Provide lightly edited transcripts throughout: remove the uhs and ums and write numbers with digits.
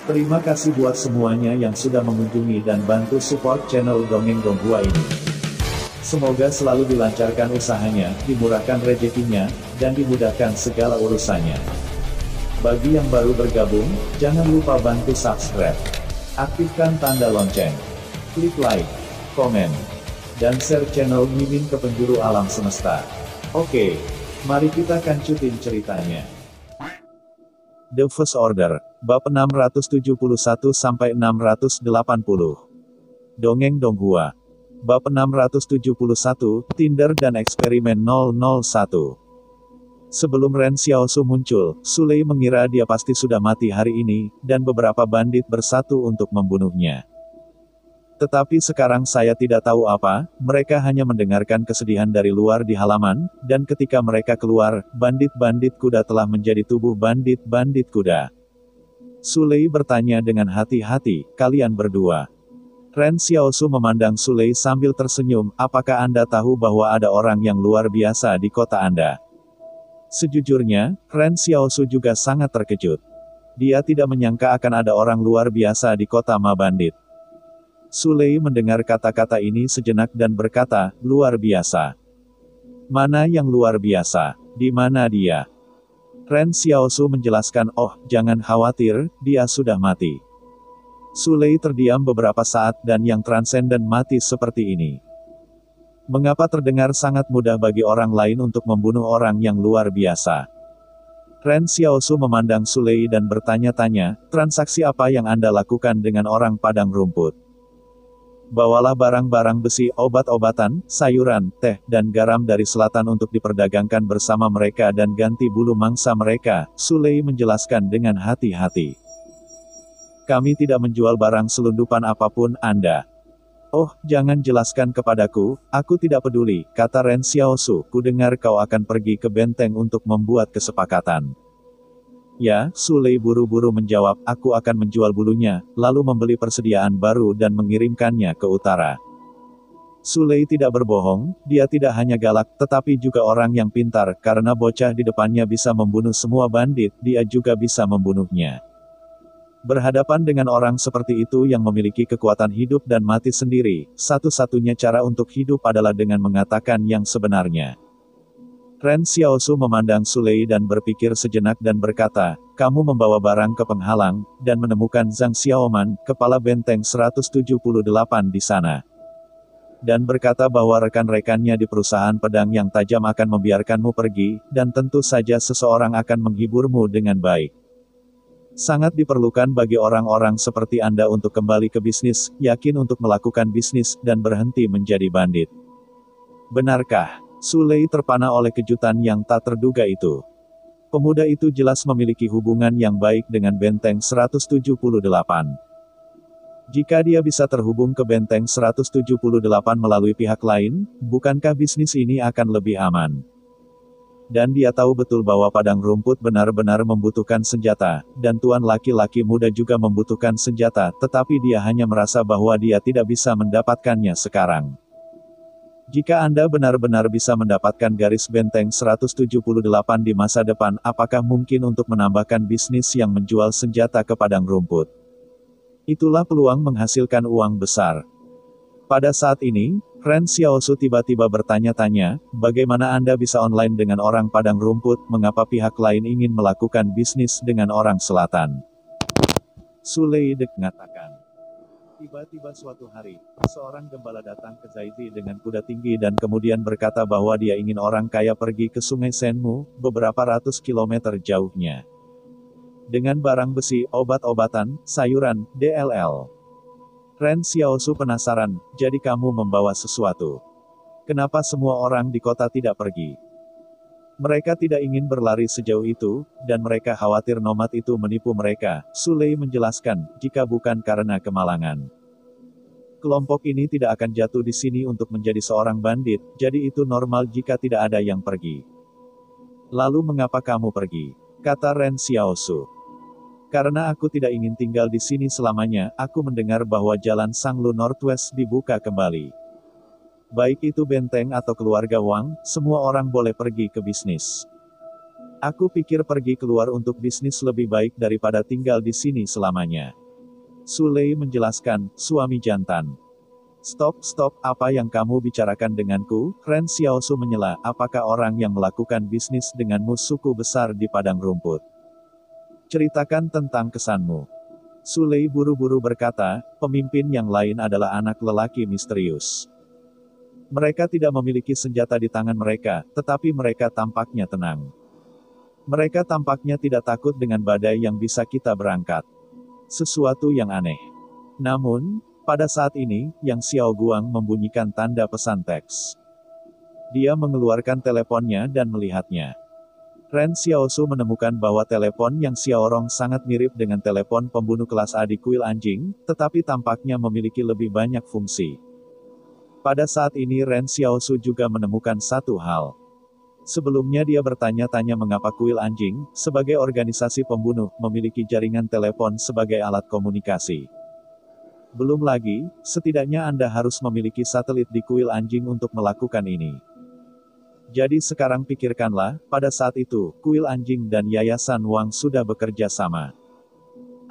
Terima kasih buat semuanya yang sudah mengunjungi dan bantu support channel Dongeng Donghua ini. Semoga selalu dilancarkan usahanya, dimurahkan rezekinya, dan dimudahkan segala urusannya. Bagi yang baru bergabung, jangan lupa bantu subscribe. Aktifkan tanda lonceng. Klik like, komen, dan share channel Mimin ke penjuru alam semesta. Oke, mari kita kancutin ceritanya. The First Order, bab 671-680. Dongeng Donghua. Bab 671, Tinder dan Eksperimen 001. Sebelum Ren Xiaosu muncul, Sulei mengira dia pasti sudah mati hari ini, dan beberapa bandit bersatu untuk membunuhnya. Tetapi sekarang saya tidak tahu apa, mereka hanya mendengarkan kesedihan dari luar di halaman, dan ketika mereka keluar, bandit-bandit kuda telah menjadi tubuh bandit-bandit kuda. Sulei bertanya dengan hati-hati, kalian berdua. Ren Xiaosu memandang Sulei sambil tersenyum, apakah Anda tahu bahwa ada orang yang luar biasa di kota Anda? Sejujurnya, Ren Xiaosu juga sangat terkejut. Dia tidak menyangka akan ada orang luar biasa di kota Ma Bandit. Sulei mendengar kata-kata ini sejenak dan berkata, luar biasa. Mana yang luar biasa? Di mana dia? Ren Xiaosu menjelaskan, oh, jangan khawatir, dia sudah mati. Sulei terdiam beberapa saat dan yang transenden mati seperti ini. Mengapa terdengar sangat mudah bagi orang lain untuk membunuh orang yang luar biasa? Ren Xiaosu memandang Sulei dan bertanya-tanya, transaksi apa yang Anda lakukan dengan orang padang rumput? Bawalah barang-barang besi, obat-obatan, sayuran, teh, dan garam dari selatan untuk diperdagangkan bersama mereka dan ganti bulu mangsa mereka, Sulei menjelaskan dengan hati-hati. Kami tidak menjual barang selundupan apapun Anda. Oh, jangan jelaskan kepadaku, aku tidak peduli, kata Ren Xiaosu, kudengar kau akan pergi ke benteng untuk membuat kesepakatan. Ya, Sulei buru-buru menjawab, aku akan menjual bulunya, lalu membeli persediaan baru dan mengirimkannya ke utara. Sulei tidak berbohong, dia tidak hanya galak, tetapi juga orang yang pintar, karena bocah di depannya bisa membunuh semua bandit, dia juga bisa membunuhnya. Berhadapan dengan orang seperti itu yang memiliki kekuatan hidup dan mati sendiri, satu-satunya cara untuk hidup adalah dengan mengatakan yang sebenarnya. Ren Xiaosu memandang Sulei dan berpikir sejenak dan berkata, kamu membawa barang ke penghalang, dan menemukan Zhang Xiaoman, kepala benteng 178 di sana. Dan berkata bahwa rekan-rekannya di perusahaan pedang yang tajam akan membiarkanmu pergi, dan tentu saja seseorang akan menghiburmu dengan baik. Sangat diperlukan bagi orang-orang seperti Anda untuk kembali ke bisnis, yakin untuk melakukan bisnis, dan berhenti menjadi bandit. Benarkah? Sulei terpana oleh kejutan yang tak terduga itu. Pemuda itu jelas memiliki hubungan yang baik dengan benteng 178. Jika dia bisa terhubung ke benteng 178 melalui pihak lain, bukankah bisnis ini akan lebih aman? Dan dia tahu betul bahwa padang rumput benar-benar membutuhkan senjata, dan tuan laki-laki muda juga membutuhkan senjata, tetapi dia hanya merasa bahwa dia tidak bisa mendapatkannya sekarang. Jika Anda benar-benar bisa mendapatkan garis benteng 178 di masa depan, apakah mungkin untuk menambahkan bisnis yang menjual senjata ke padang rumput? Itulah peluang menghasilkan uang besar. Pada saat ini, Ren Xiaosu tiba-tiba bertanya-tanya, bagaimana Anda bisa online dengan orang padang rumput, mengapa pihak lain ingin melakukan bisnis dengan orang selatan? Sulei mengatakan. Tiba-tiba suatu hari, seorang gembala datang ke Zaizi dengan kuda tinggi dan kemudian berkata bahwa dia ingin orang kaya pergi ke sungai Senmu, beberapa ratus kilometer jauhnya. Dengan barang besi, obat-obatan, sayuran, DLL. Ren Xiaosu penasaran, jadi kamu membawa sesuatu. Kenapa semua orang di kota tidak pergi? Mereka tidak ingin berlari sejauh itu, dan mereka khawatir nomad itu menipu mereka, Sulei menjelaskan, jika bukan karena kemalangan. Kelompok ini tidak akan jatuh di sini untuk menjadi seorang bandit, jadi itu normal jika tidak ada yang pergi. Lalu mengapa kamu pergi? Kata Ren Xiaosu. Karena aku tidak ingin tinggal di sini selamanya, aku mendengar bahwa jalan Sanglu Northwest dibuka kembali. Baik itu benteng atau keluarga Wang, semua orang boleh pergi ke bisnis. Aku pikir pergi keluar untuk bisnis lebih baik daripada tinggal di sini selamanya. Sulei menjelaskan, suami jantan. Stop, apa yang kamu bicarakan denganku? Ren Xiaosu menyela, apakah orang yang melakukan bisnis denganmu suku besar di padang rumput? Ceritakan tentang kesanmu. Sulei buru-buru berkata, pemimpin yang lain adalah anak lelaki misterius. Mereka tidak memiliki senjata di tangan mereka, tetapi mereka tampaknya tenang. Mereka tampaknya tidak takut dengan badai yang bisa kita berangkat. Sesuatu yang aneh. Namun, pada saat ini, Yang Xiao Guang membunyikan tanda pesan teks. Dia mengeluarkan teleponnya dan melihatnya. Ren Xiaosu menemukan bahwa telepon Yang Xiaorong sangat mirip dengan telepon pembunuh kelas A di kuil anjing, tetapi tampaknya memiliki lebih banyak fungsi. Pada saat ini Ren Xiaosu juga menemukan satu hal. Sebelumnya dia bertanya-tanya mengapa kuil anjing, sebagai organisasi pembunuh, memiliki jaringan telepon sebagai alat komunikasi. Belum lagi, setidaknya Anda harus memiliki satelit di kuil anjing untuk melakukan ini. Jadi sekarang pikirkanlah, pada saat itu, kuil anjing dan Yayasan Wang sudah bekerja sama.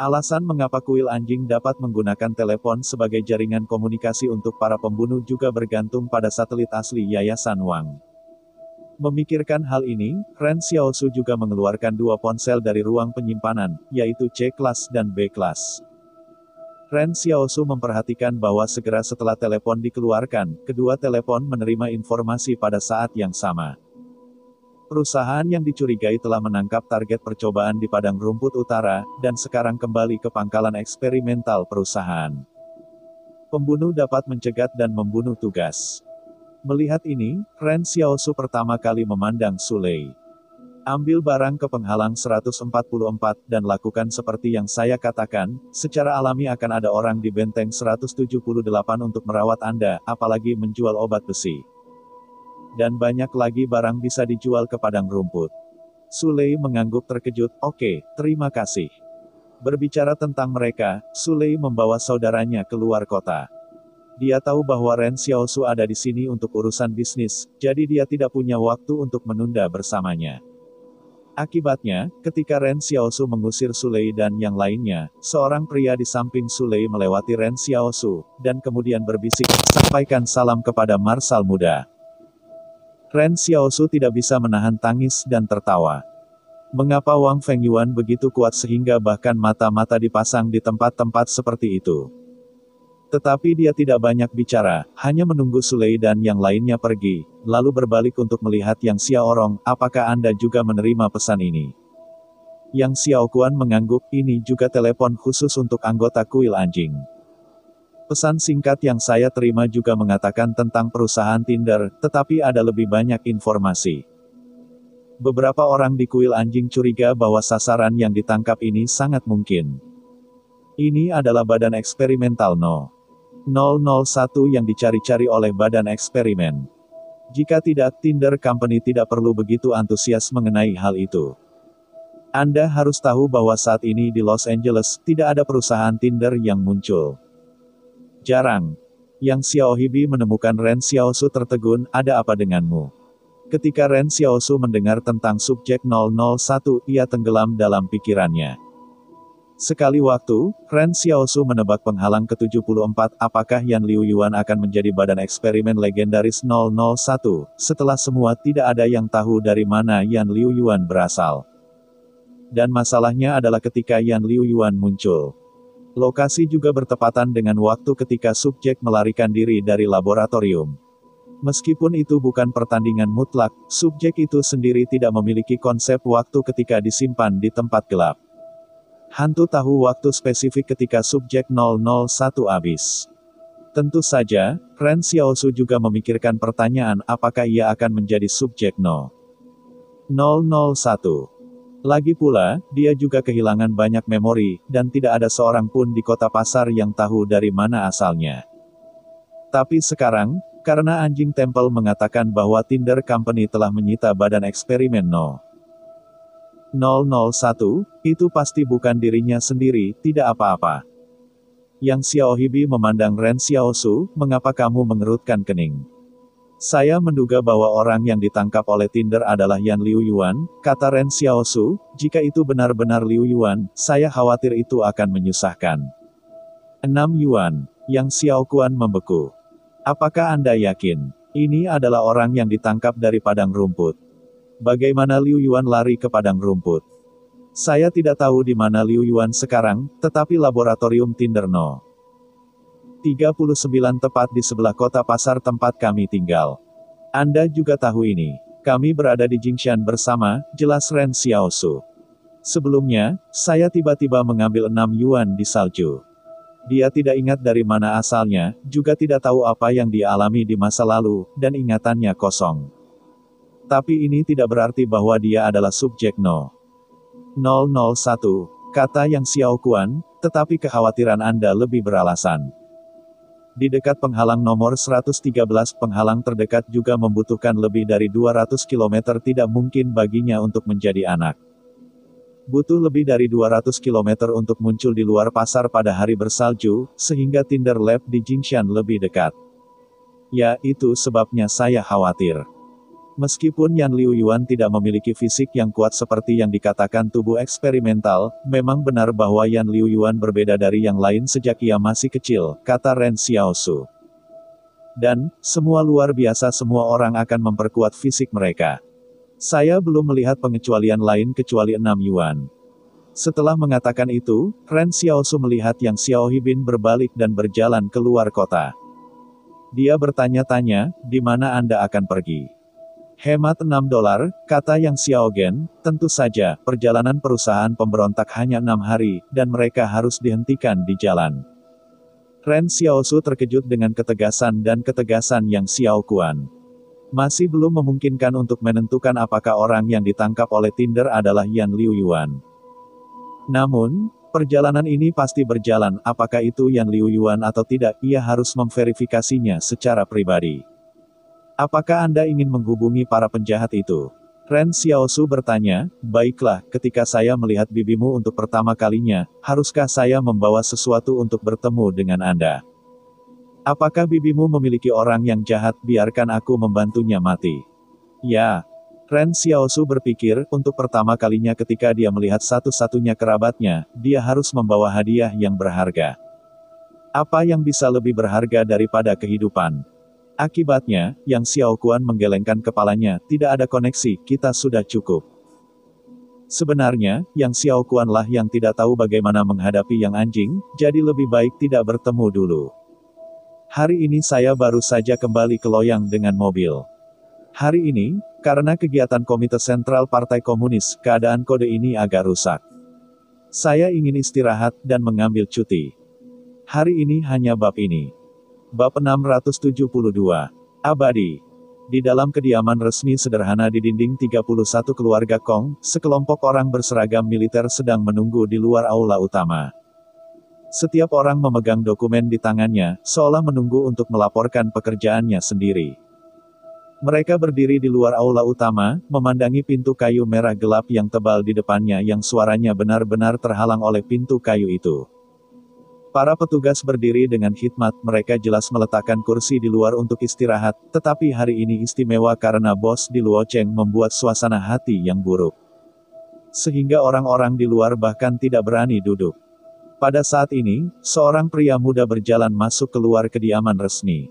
Alasan mengapa kuil anjing dapat menggunakan telepon sebagai jaringan komunikasi untuk para pembunuh juga bergantung pada satelit asli Yayasan Wang. Memikirkan hal ini, Ren Xiaosu juga mengeluarkan dua ponsel dari ruang penyimpanan, yaitu C-Class dan B-Class. Ren Xiaosu memperhatikan bahwa segera setelah telepon dikeluarkan, kedua telepon menerima informasi pada saat yang sama. Perusahaan yang dicurigai telah menangkap target percobaan di Padang Rumput Utara, dan sekarang kembali ke pangkalan eksperimental perusahaan. Pembunuh dapat mencegat dan membunuh tugas. Melihat ini, Ren Xiaosu pertama kali memandang Sulei. Ambil barang ke penghalang 144 dan lakukan seperti yang saya katakan, secara alami akan ada orang di benteng 178 untuk merawat Anda, apalagi menjual obat besi. Dan banyak lagi barang bisa dijual ke padang rumput. Sulei mengangguk terkejut, oke, terima kasih. Berbicara tentang mereka, Sulei membawa saudaranya keluar kota. Dia tahu bahwa Ren Xiaosu ada di sini untuk urusan bisnis, jadi dia tidak punya waktu untuk menunda bersamanya. Akibatnya, ketika Ren Xiaosu mengusir Sulei dan yang lainnya, seorang pria di samping Sulei melewati Ren Xiaosu, dan kemudian berbisik, sampaikan salam kepada Marsal Muda. Ren Xiaosu tidak bisa menahan tangis dan tertawa. Mengapa Wang Fengyuan begitu kuat sehingga bahkan mata-mata dipasang di tempat-tempat seperti itu? Tetapi dia tidak banyak bicara, hanya menunggu Sulei dan yang lainnya pergi, lalu berbalik untuk melihat Yang Xiaorong, apakah Anda juga menerima pesan ini? Yang Xiaokuan mengangguk, ini juga telepon khusus untuk anggota kuil anjing. Pesan singkat yang saya terima juga mengatakan tentang perusahaan Tinder, tetapi ada lebih banyak informasi. Beberapa orang di kuil anjing curiga bahwa sasaran yang ditangkap ini sangat mungkin. Ini adalah badan eksperimental No. 001 yang dicari-cari oleh badan eksperimen. Jika tidak, Tinder Company tidak perlu begitu antusias mengenai hal itu. Anda harus tahu bahwa saat ini di Los Angeles, tidak ada perusahaan Tinder yang muncul. Jarang. Yang Xiaohibi menemukan Ren Xiaosu tertegun, ada apa denganmu? Ketika Ren Xiaosu mendengar tentang subjek 001, ia tenggelam dalam pikirannya. Sekali waktu, Ren Xiaosu menebak penghalang ke-74, apakah Yan Liu Yuan akan menjadi badan eksperimen legendaris 001, setelah semua tidak ada yang tahu dari mana Yan Liu Yuan berasal. Dan masalahnya adalah ketika Yan Liu Yuan muncul. Lokasi juga bertepatan dengan waktu ketika subjek melarikan diri dari laboratorium. Meskipun itu bukan pertandingan mutlak, subjek itu sendiri tidak memiliki konsep waktu ketika disimpan di tempat gelap. Hantu tahu waktu spesifik ketika subjek 001 habis. Tentu saja, Ren Xiaosu juga memikirkan pertanyaan apakah ia akan menjadi subjek 001. Lagi pula, dia juga kehilangan banyak memori, dan tidak ada seorang pun di kota pasar yang tahu dari mana asalnya. Tapi sekarang, karena anjing tempel mengatakan bahwa Tinder Company telah menyita badan eksperimen 001, itu pasti bukan dirinya sendiri, tidak apa-apa. Yang Xiaohibi memandang Ren Xiaosu, mengapa kamu mengerutkan kening? Saya menduga bahwa orang yang ditangkap oleh Tinder adalah Yan Liu Yuan, kata Ren Xiaosu. Jika itu benar-benar Liu Yuan, saya khawatir itu akan menyusahkan. 6 Yuan. Yang Xiaokuan membeku. Apakah Anda yakin? Ini adalah orang yang ditangkap dari padang rumput. Bagaimana Liu Yuan lari ke padang rumput? Saya tidak tahu di mana Liu Yuan sekarang, tetapi laboratorium Tinder No. 39 tepat di sebelah kota pasar tempat kami tinggal. Anda juga tahu ini. Kami berada di Jingshan bersama, jelas Ren Xiaosu. Sebelumnya, saya tiba-tiba mengambil 6 yuan di salju. Dia tidak ingat dari mana asalnya, juga tidak tahu apa yang dia alami di masa lalu, dan ingatannya kosong. Tapi ini tidak berarti bahwa dia adalah subjek No. 001, kata Yang Xiaokuan, tetapi kekhawatiran Anda lebih beralasan. Di dekat penghalang nomor 113, penghalang terdekat juga membutuhkan lebih dari 200 km. Tidak mungkin baginya untuk menjadi anak. Butuh lebih dari 200 km untuk muncul di luar pasar pada hari bersalju, sehingga Tinder Lab di Jingshan lebih dekat. Ya, itu sebabnya saya khawatir. Meskipun Yan Liu Yuan tidak memiliki fisik yang kuat seperti yang dikatakan tubuh eksperimental, memang benar bahwa Yan Liu Yuan berbeda dari yang lain sejak ia masih kecil, kata Ren Xiaosu. Dan, semua luar biasa, semua orang akan memperkuat fisik mereka. Saya belum melihat pengecualian lain kecuali 6 Yuan. Setelah mengatakan itu, Ren Xiaosu melihat Yang Xiaohibin berbalik dan berjalan keluar kota. Dia bertanya-tanya, di mana Anda akan pergi? Hemat $6, kata Yang Xiaogen, tentu saja, perjalanan perusahaan pemberontak hanya 6 hari, dan mereka harus dihentikan di jalan. Ren Xiaosu terkejut dengan ketegasan dan ketegasan Yang Xiaokuan. Masih belum memungkinkan untuk menentukan apakah orang yang ditangkap oleh Tinder adalah Yan Liu Yuan. Namun, perjalanan ini pasti berjalan, apakah itu Yan Liu Yuan atau tidak, ia harus memverifikasinya secara pribadi. Apakah Anda ingin menghubungi para penjahat itu? Ren Xiaosu bertanya, baiklah, ketika saya melihat bibimu untuk pertama kalinya, haruskah saya membawa sesuatu untuk bertemu dengan Anda? Apakah bibimu memiliki orang yang jahat, biarkan aku membantunya mati? Ya. Ren Xiaosu berpikir, untuk pertama kalinya ketika dia melihat satu-satunya kerabatnya, dia harus membawa hadiah yang berharga. Apa yang bisa lebih berharga daripada kehidupan? Akibatnya, Yang Xiaokuan menggelengkan kepalanya, tidak ada koneksi, kita sudah cukup. Sebenarnya, Yang Xiaokuan lah yang tidak tahu bagaimana menghadapi Yang Anjing, jadi lebih baik tidak bertemu dulu. Hari ini saya baru saja kembali ke Loyang dengan mobil. Hari ini, karena kegiatan Komite Sentral Partai Komunis, keadaan kode ini agak rusak. Saya ingin istirahat dan mengambil cuti. Hari ini hanya bab ini. Bab 672. Abadi. Di dalam kediaman resmi sederhana di dinding 31 keluarga Kong, sekelompok orang berseragam militer sedang menunggu di luar aula utama. Setiap orang memegang dokumen di tangannya, seolah menunggu untuk melaporkan pekerjaannya sendiri. Mereka berdiri di luar aula utama, memandangi pintu kayu merah gelap yang tebal di depannya yang suaranya benar-benar terhalang oleh pintu kayu itu. Para petugas berdiri dengan hikmat, mereka jelas meletakkan kursi di luar untuk istirahat, tetapi hari ini istimewa karena bos di Luocheng membuat suasana hati yang buruk. Sehingga orang-orang di luar bahkan tidak berani duduk. Pada saat ini, seorang pria muda berjalan masuk keluar kediaman resmi.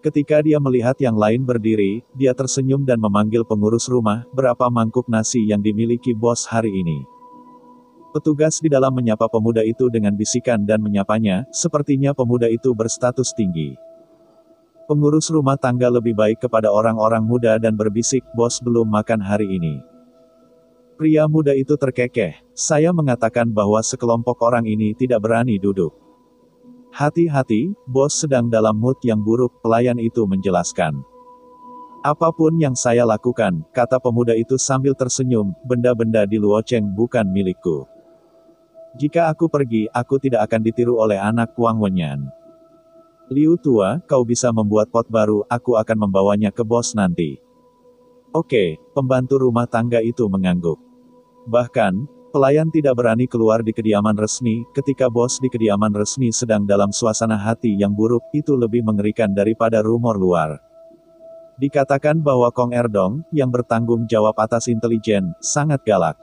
Ketika dia melihat yang lain berdiri, dia tersenyum dan memanggil pengurus rumah, berapa mangkuk nasi yang dimiliki bos hari ini. Petugas di dalam menyapa pemuda itu dengan bisikan dan menyapanya, sepertinya pemuda itu berstatus tinggi. Pengurus rumah tangga lebih baik kepada orang-orang muda dan berbisik, bos belum makan hari ini. Pria muda itu terkekeh, saya mengatakan bahwa sekelompok orang ini tidak berani duduk. Hati-hati, bos sedang dalam mood yang buruk, pelayan itu menjelaskan. Apapun yang saya lakukan, kata pemuda itu sambil tersenyum, benda-benda di Luocheng bukan milikku. Jika aku pergi, aku tidak akan ditiru oleh anak Wang Wenyan. Liu tua, kau bisa membuat pot baru, aku akan membawanya ke bos nanti. Oke, pembantu rumah tangga itu mengangguk. Bahkan, pelayan tidak berani keluar di kediaman resmi, ketika bos di kediaman resmi sedang dalam suasana hati yang buruk, itu lebih mengerikan daripada rumor luar. Dikatakan bahwa Kong Erdong, yang bertanggung jawab atas intelijen, sangat galak.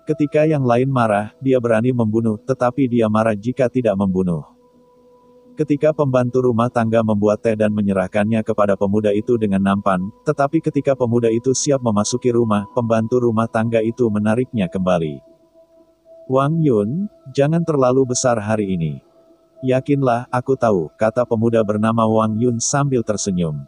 Ketika yang lain marah, dia berani membunuh, tetapi dia marah jika tidak membunuh. Ketika pembantu rumah tangga membuat teh dan menyerahkannya kepada pemuda itu dengan nampan, tetapi ketika pemuda itu siap memasuki rumah, pembantu rumah tangga itu menariknya kembali. Wang Yun, jangan terlalu besar hari ini. Yakinlah, aku tahu, kata pemuda bernama Wang Yun sambil tersenyum.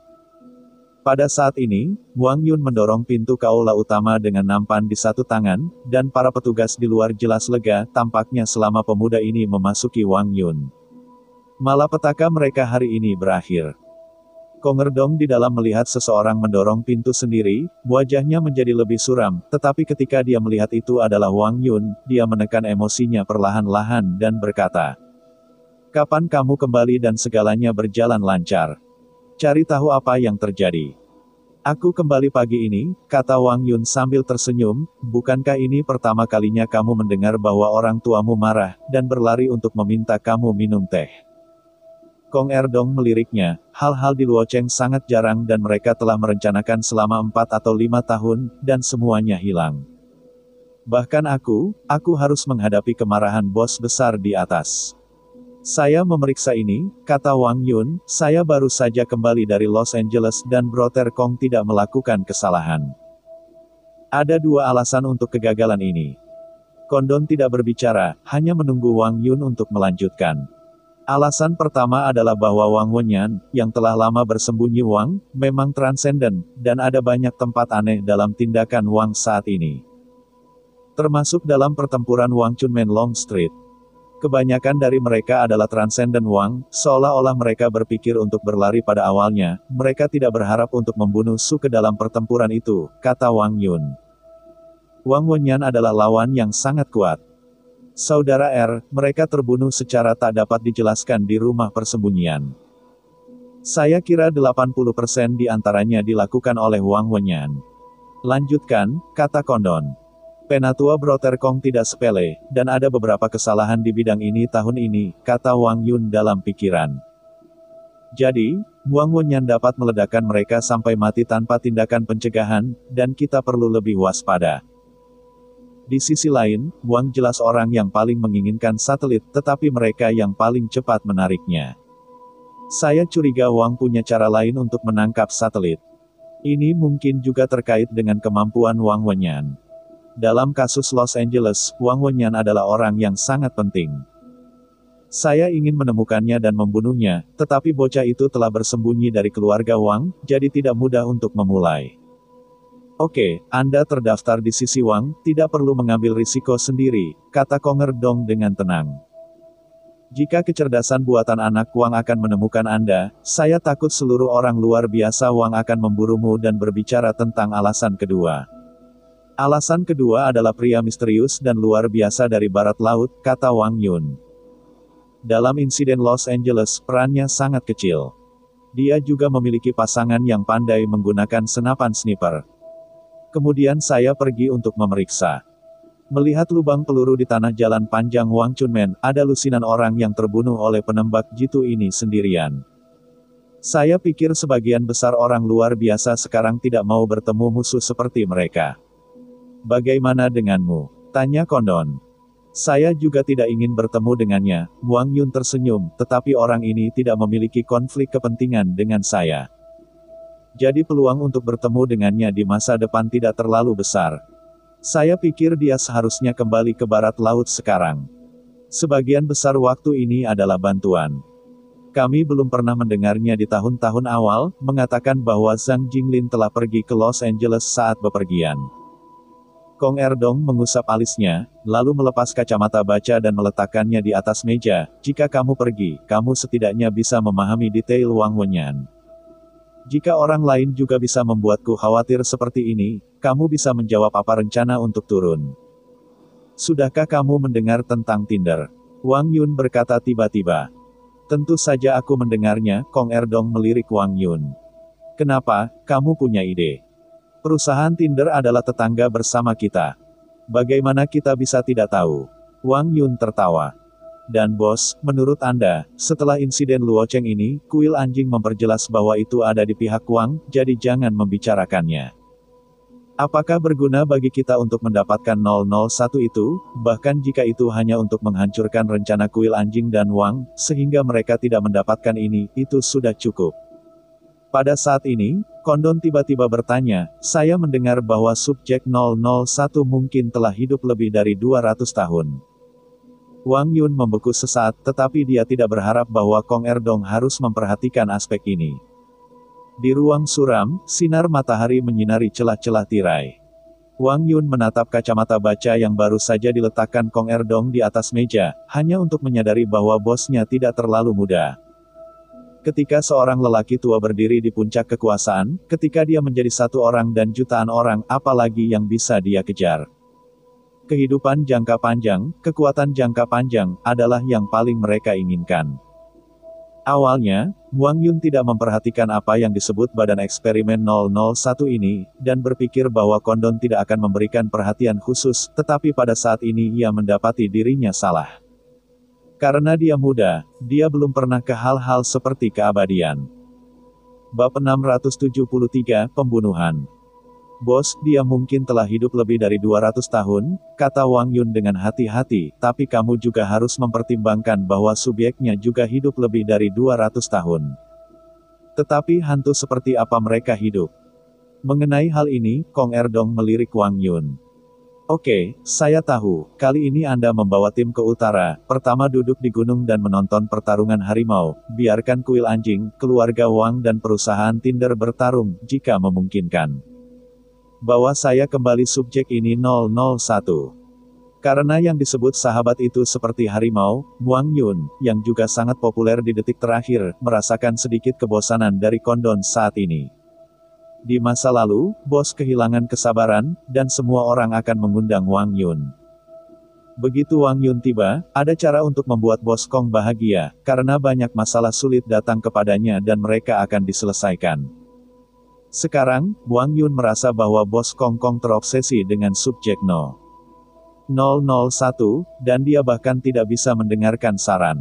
Pada saat ini, Wang Yun mendorong pintu ke aula utama dengan nampan di satu tangan, dan para petugas di luar jelas lega, tampaknya selama pemuda ini memasuki Wang Yun. Malapetaka mereka hari ini berakhir. Kong Erdong di dalam melihat seseorang mendorong pintu sendiri, wajahnya menjadi lebih suram, tetapi ketika dia melihat itu adalah Wang Yun, dia menekan emosinya perlahan-lahan dan berkata, "Kapan kamu kembali dan segalanya berjalan lancar? Cari tahu apa yang terjadi." "Aku kembali pagi ini," kata Wang Yun sambil tersenyum, "bukankah ini pertama kalinya kamu mendengar bahwa orang tuamu marah, dan berlari untuk meminta kamu minum teh?" Kong Erdong meliriknya, hal-hal di Luocheng sangat jarang dan mereka telah merencanakan selama 4 atau 5 tahun, dan semuanya hilang. Bahkan aku harus menghadapi kemarahan bos besar di atas. "Saya memeriksa ini," kata Wang Yun, "saya baru saja kembali dari Los Angeles dan Brother Kong tidak melakukan kesalahan. Ada 2 alasan untuk kegagalan ini." Kondon tidak berbicara, hanya menunggu Wang Yun untuk melanjutkan. Alasan pertama adalah bahwa Wang Wenyan, yang telah lama bersembunyi Wang, memang transenden, dan ada banyak tempat aneh dalam tindakan Wang saat ini. Termasuk dalam pertempuran Wang Chunmen Long Street. Kebanyakan dari mereka adalah transenden Wang, seolah-olah mereka berpikir untuk berlari pada awalnya, mereka tidak berharap untuk membunuh Su ke dalam pertempuran itu, kata Wang Yun. Wang Wenyan adalah lawan yang sangat kuat. Saudara R, mereka terbunuh secara tak dapat dijelaskan di rumah persembunyian. Saya kira 80% di antaranya dilakukan oleh Wang Wenyan. Lanjutkan, kata Kondon. Penatua Brother Kong tidak sepele, dan ada beberapa kesalahan di bidang ini tahun ini, kata Wang Yun dalam pikiran. Jadi, Wang Wenyan dapat meledakkan mereka sampai mati tanpa tindakan pencegahan, dan kita perlu lebih waspada. Di sisi lain, Wang jelas orang yang paling menginginkan satelit, tetapi mereka yang paling cepat menariknya. Saya curiga Wang punya cara lain untuk menangkap satelit. Ini mungkin juga terkait dengan kemampuan Wang Wenyan. Dalam kasus Los Angeles, Wang Wenyan adalah orang yang sangat penting. Saya ingin menemukannya dan membunuhnya, tetapi bocah itu telah bersembunyi dari keluarga Wang, jadi tidak mudah untuk memulai. Oke, Anda terdaftar di sisi Wang, tidak perlu mengambil risiko sendiri, kata Kong Erdong dengan tenang. Jika kecerdasan buatan anak Wang akan menemukan Anda, saya takut seluruh orang luar biasa Wang akan memburumu dan berbicara tentang alasan kedua. Alasan kedua adalah pria misterius dan luar biasa dari barat laut, kata Wang Yun. Dalam insiden Los Angeles, perannya sangat kecil. Dia juga memiliki pasangan yang pandai menggunakan senapan sniper. Kemudian saya pergi untuk memeriksa. Melihat lubang peluru di tanah jalan panjang Wang Chunmen, ada lusinan orang yang terbunuh oleh penembak jitu ini sendirian. Saya pikir sebagian besar orang luar biasa sekarang tidak mau bertemu musuh seperti mereka. Bagaimana denganmu? Tanya Kondon. Saya juga tidak ingin bertemu dengannya, Wang Yun tersenyum, tetapi orang ini tidak memiliki konflik kepentingan dengan saya. Jadi peluang untuk bertemu dengannya di masa depan tidak terlalu besar. Saya pikir dia seharusnya kembali ke barat laut sekarang. Sebagian besar waktu ini adalah bantuan. Kami belum pernah mendengarnya di tahun-tahun awal, mengatakan bahwa Zhang Jinglin telah pergi ke Los Angeles saat bepergian. Kong Erdong mengusap alisnya, lalu melepas kacamata baca dan meletakkannya di atas meja. Jika kamu pergi, kamu setidaknya bisa memahami detail Wang Wenyan. Jika orang lain juga bisa membuatku khawatir seperti ini, kamu bisa menjawab apa rencana untuk turun. Sudahkah kamu mendengar tentang Tinder? Wang Yun berkata tiba-tiba. Tentu saja aku mendengarnya, Kong Erdong melirik Wang Yun. Kenapa, kamu punya ide? Perusahaan Tinder adalah tetangga bersama kita. Bagaimana kita bisa tidak tahu? Wang Yun tertawa. Dan bos, menurut Anda, setelah insiden Luocheng ini, kuil anjing memperjelas bahwa itu ada di pihak Wang, jadi jangan membicarakannya. Apakah berguna bagi kita untuk mendapatkan 001 itu, bahkan jika itu hanya untuk menghancurkan rencana kuil anjing dan Wang, sehingga mereka tidak mendapatkan ini, itu sudah cukup. Pada saat ini, Kondon tiba-tiba bertanya, saya mendengar bahwa subjek 001 mungkin telah hidup lebih dari 200 tahun. Wang Yun membeku sesaat, tetapi dia tidak berharap bahwa Kong Erdong harus memperhatikan aspek ini. Di ruang suram, sinar matahari menyinari celah-celah tirai. Wang Yun menatap kacamata baca yang baru saja diletakkan Kong Erdong di atas meja, hanya untuk menyadari bahwa bosnya tidak terlalu muda. Ketika seorang lelaki tua berdiri di puncak kekuasaan, ketika dia menjadi satu orang dan jutaan orang, apalagi yang bisa dia kejar? Kehidupan jangka panjang, kekuatan jangka panjang, adalah yang paling mereka inginkan. Awalnya, Wang Yun tidak memperhatikan apa yang disebut badan eksperimen 001 ini, dan berpikir bahwa Kondon tidak akan memberikan perhatian khusus, tetapi pada saat ini ia mendapati dirinya salah. Karena dia muda, dia belum pernah ke hal-hal seperti keabadian. Bab 673, Pembunuhan. Bos, dia mungkin telah hidup lebih dari 200 tahun, kata Wang Yun dengan hati-hati, tapi kamu juga harus mempertimbangkan bahwa subjeknya juga hidup lebih dari 200 tahun. Tetapi hantu seperti apa mereka hidup? Mengenai hal ini, Kong Erdong melirik Wang Yun. Oke, saya tahu, kali ini Anda membawa tim ke utara, pertama duduk di gunung dan menonton pertarungan harimau, biarkan kuil anjing, keluarga Wang dan perusahaan Tinder bertarung, jika memungkinkan. Bawa saya kembali subjek ini 001. Karena yang disebut sahabat itu seperti harimau, Wang Yun, yang juga sangat populer di detik terakhir, merasakan sedikit kebosanan dari Kondon saat ini. Di masa lalu, bos kehilangan kesabaran, dan semua orang akan mengundang Wang Yun. Begitu Wang Yun tiba, ada cara untuk membuat bos Kong bahagia, karena banyak masalah sulit datang kepadanya dan mereka akan diselesaikan. Sekarang, Wang Yun merasa bahwa bos Kong terobsesi dengan subjek 001, dan dia bahkan tidak bisa mendengarkan saran.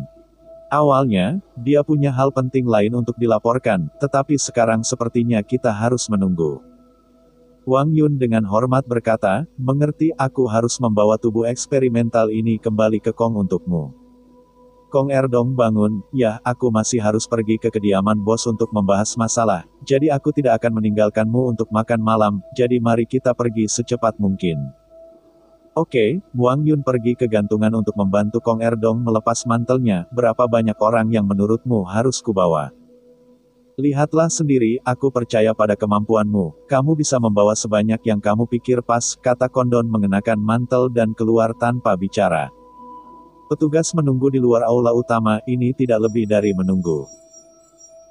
Awalnya, dia punya hal penting lain untuk dilaporkan, tetapi sekarang sepertinya kita harus menunggu. Wang Yun dengan hormat berkata, mengerti, aku harus membawa tubuh eksperimental ini kembali ke Kong untukmu. Kong Erdong bangun, ya, aku masih harus pergi ke kediaman bos untuk membahas masalah, jadi aku tidak akan meninggalkanmu untuk makan malam, jadi mari kita pergi secepat mungkin. Oke, Wang Yun pergi ke gantungan untuk membantu Kong Erdong melepas mantelnya, berapa banyak orang yang menurutmu harus kubawa? Lihatlah sendiri, aku percaya pada kemampuanmu, kamu bisa membawa sebanyak yang kamu pikir pas, kata Kondon mengenakan mantel dan keluar tanpa bicara. Petugas menunggu di luar aula utama, ini tidak lebih dari menunggu.